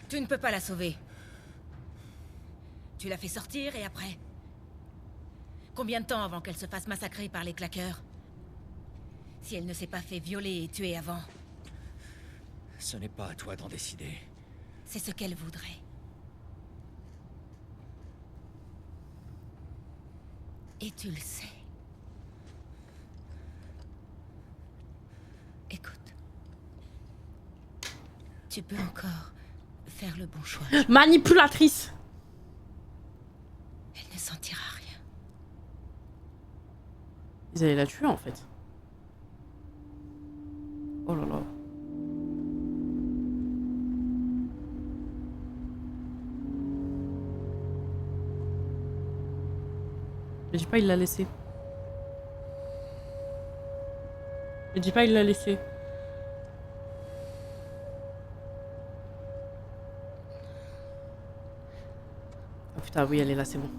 Tu ne peux pas la sauver. Tu l'as fait sortir et après? Combien de temps avant qu'elle se fasse massacrer par les claqueurs? Si elle ne s'est pas fait violer et tuer avant, Ce n'est pas à toi d'en décider. c'est ce qu'elle voudrait. Et tu le sais. Écoute. Tu peux encore faire le bon choix. Manipulatrice. Elle ne sentira rien. Ils allaient la tuer en fait. Oh là là. Mais dis pas il l'a laissé. Mais dis pas il l'a laissé. Oh putain oui elle est là c'est bon.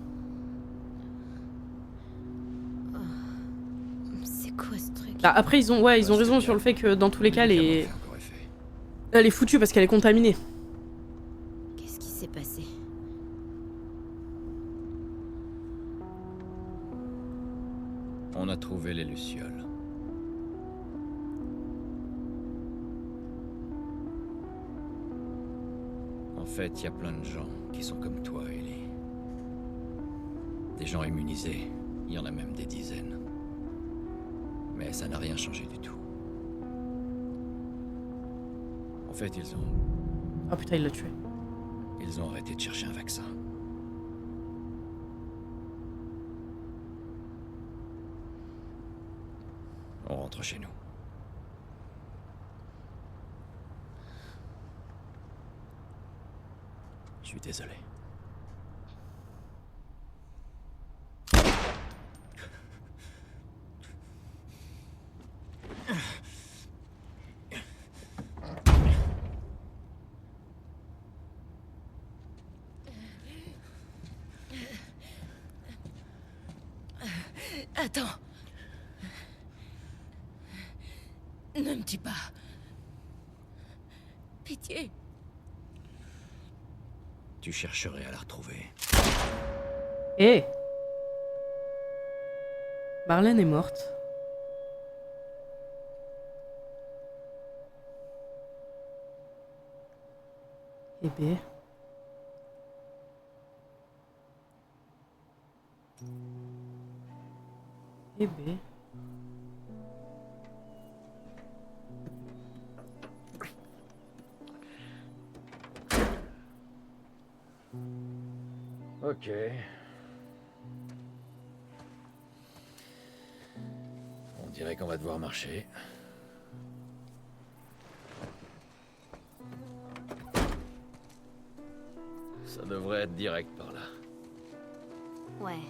C'est quoi ce truc? Bah, après ils ont raison sur le fait que dans tous les cas elle est foutue parce qu'elle est contaminée. Qu'est-ce qui s'est passé? On a trouvé les lucioles. En fait, il y a plein de gens qui sont comme toi, Ellie. Des gens immunisés, il y en a même des dizaines. Mais ça n'a rien changé du tout. En fait, Oh putain il l'a tué. ils ont arrêté de chercher un vaccin. On rentre chez nous. Je suis désolé. Attends. Ne me tue pas. Pitié. Tu chercherais à la retrouver. Eh Marlène est morte. Eh ben. Eh ben. Ok. On dirait qu'on va devoir marcher. Ça devrait être direct par là. Ouais,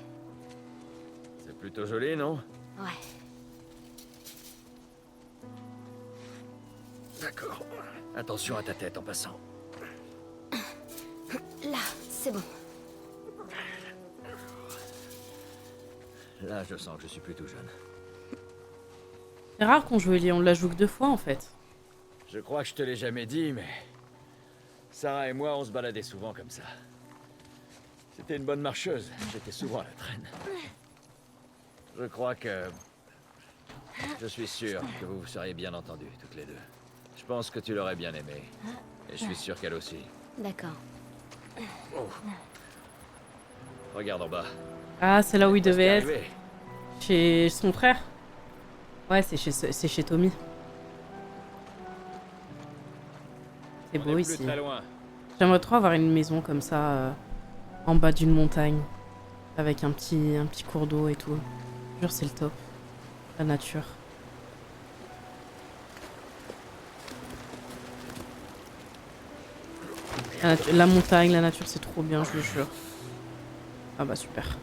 C'est plutôt joli, non? ouais. D'accord. Attention à ta tête en passant. Là, c'est bon. Là, je sens que je suis plutôt jeune. C'est rare qu'on joue Ellie, on la joue que 2 fois en fait. Je crois que je te l'ai jamais dit, mais... Sarah et moi, on se baladait souvent comme ça. C'était une bonne marcheuse. J'étais souvent à la traîne. Je crois que... Je suis sûr que vous vous seriez bien entendus, toutes les deux. Je pense que tu l'aurais bien aimée. Et je suis sûr qu'elle aussi. D'accord. Oh. Regarde en bas. Ah, c'est là où il Qu'est-ce qui devait est être. arrivé? Chez son frère. Ouais, c'est chez Tommy. C'est On beau est plus ici. très loin. J'aimerais trop avoir une maison comme ça, en bas d'une montagne, avec un petit cours d'eau et tout. Je jure, c'est le top. La nature. La montagne, la nature, c'est trop bien, je le jure. Ah bah super.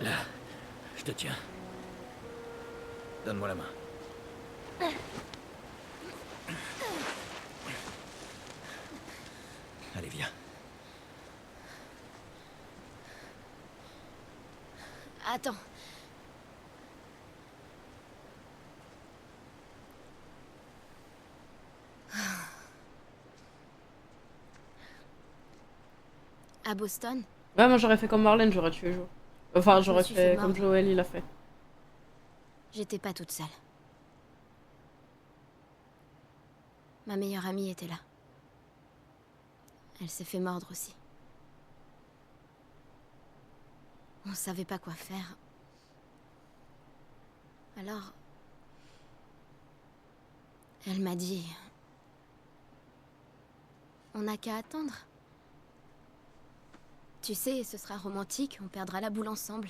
Là, je te tiens. Donne-moi la main. Allez, viens. Attends. À Boston, Ouais, moi j'aurais fait comme Marlène, j'aurais tué Jo. Enfin, Je me j'aurais suis fait fait comme mordre. Joël, il a fait. j'étais pas toute seule. Ma meilleure amie était là. Elle s'est fait mordre aussi. On savait pas quoi faire. Alors... Elle m'a dit... On n'a qu'à attendre. Tu sais, ce sera romantique, on perdra la boule ensemble.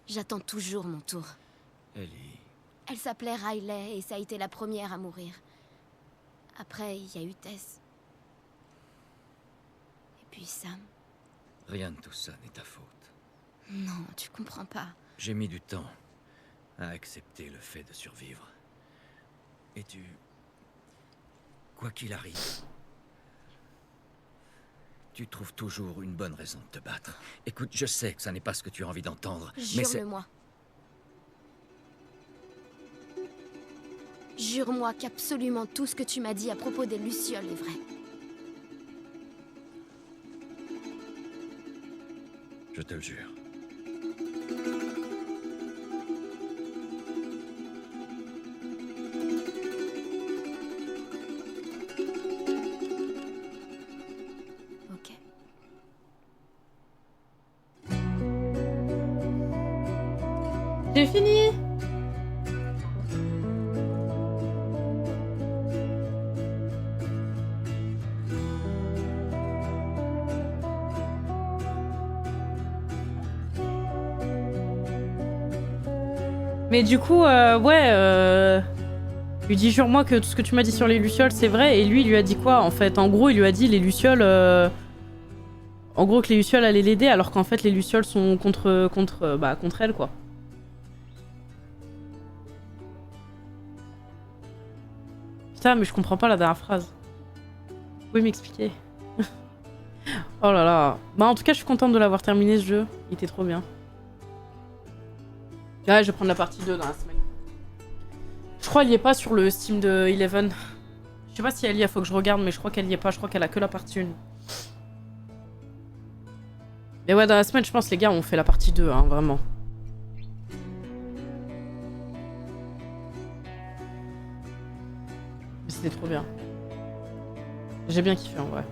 J'attends toujours mon tour. Ellie. Elle s'appelait Riley et ça a été la première à mourir. Après, il y a eu Tess. Et puis Sam. Rien de tout ça n'est ta faute. Non, tu comprends pas. J'ai mis du temps à accepter le fait de survivre. Et tu... Quoi qu'il arrive, tu trouves toujours une bonne raison de te battre. Écoute, je sais que ça n'est pas ce que tu as envie d'entendre, mais c'est... Jure-le-moi. Jure-moi qu'absolument tout ce que tu m'as dit à propos des Lucioles est vrai. Je te le jure. Ok. J'ai fini. Mais du coup, lui dit jure-moi que tout ce que tu m'as dit sur les Lucioles c'est vrai. Et lui, il lui a dit quoi en fait? En gros, il lui a dit les Lucioles. En gros, que les Lucioles allaient l'aider alors qu'en fait les Lucioles sont contre elle quoi. Putain, mais je comprends pas la dernière phrase. Vous pouvez m'expliquer? Oh là là. Bah en tout cas, je suis contente de l'avoir terminé ce jeu. Il était trop bien. Ouais, je vais prendre la partie 2 dans la semaine. Je crois qu'elle y est pas sur le Steam de Eleven. Je sais pas si elle y est, faut que je regarde, mais je crois qu'elle y est pas. Je crois qu'elle a que la partie 1. Mais ouais, dans la semaine, je pense, les gars, on fait la partie 2, hein, vraiment. c'était trop bien. J'ai bien kiffé en vrai.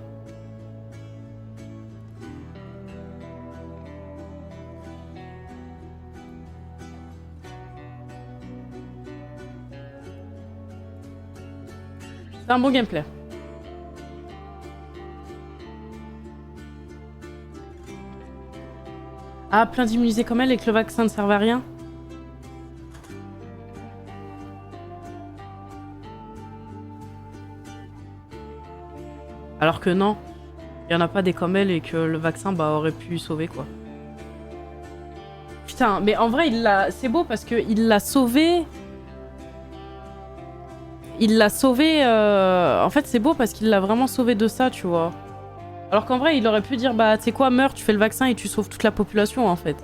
C'est un bon gameplay. Ah, plein d'immunisés comme elle et que le vaccin ne servait à rien. Alors que non, il y en a pas des comme elle et que le vaccin bah, aurait pu sauver quoi. Putain, mais en vrai, c'est beau parce qu'il l'a sauvé. Il l'a sauvé. En fait, c'est beau parce qu'il l'a vraiment sauvé de ça, tu vois. Alors qu'en vrai, il aurait pu dire bah, tu sais quoi, meurs, tu fais le vaccin et tu sauves toute la population en fait.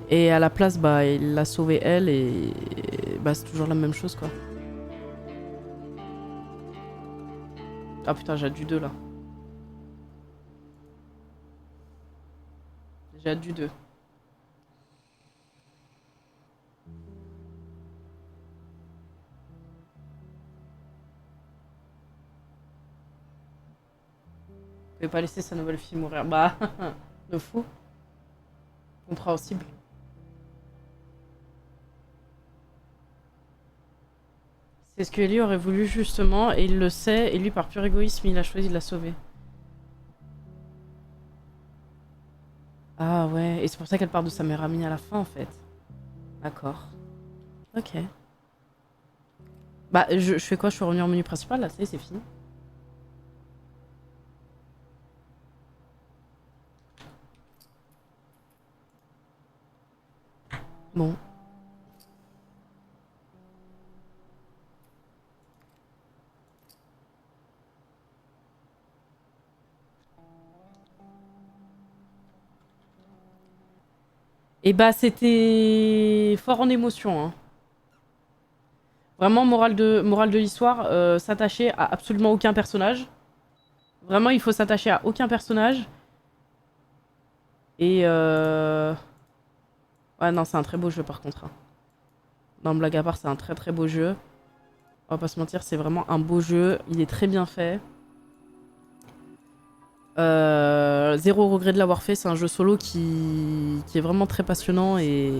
Et à la place, bah, il l'a sauvée elle et bah, c'est toujours la même chose quoi. Ah putain, j'ai hâte du 2 là. J'ai hâte du 2. Il pouvait pas laisser sa nouvelle fille mourir. Bah, de fou. Compréhensible. C'est ce que Ellie aurait voulu justement, et il le sait, et lui par pur égoïsme, il a choisi de la sauver. Ah ouais, et c'est pour ça qu'elle part de sa meilleure amie à la fin en fait. D'accord. Ok. Bah, je fais quoi? Je suis revenue au menu principal là, ça y est, c'est fini. Bon. Et bah c'était fort en émotion. Hein. Vraiment, morale de l'histoire, s'attacher à absolument aucun personnage. Vraiment, il faut s'attacher à aucun personnage. Et ouais, non, c'est un très beau jeu par contre. Hein. Non, blague à part, c'est un très très beau jeu. On va pas se mentir, c'est vraiment un beau jeu. Il est très bien fait. Zéro regret de l'avoir fait. C'est un jeu solo qui est vraiment très passionnant et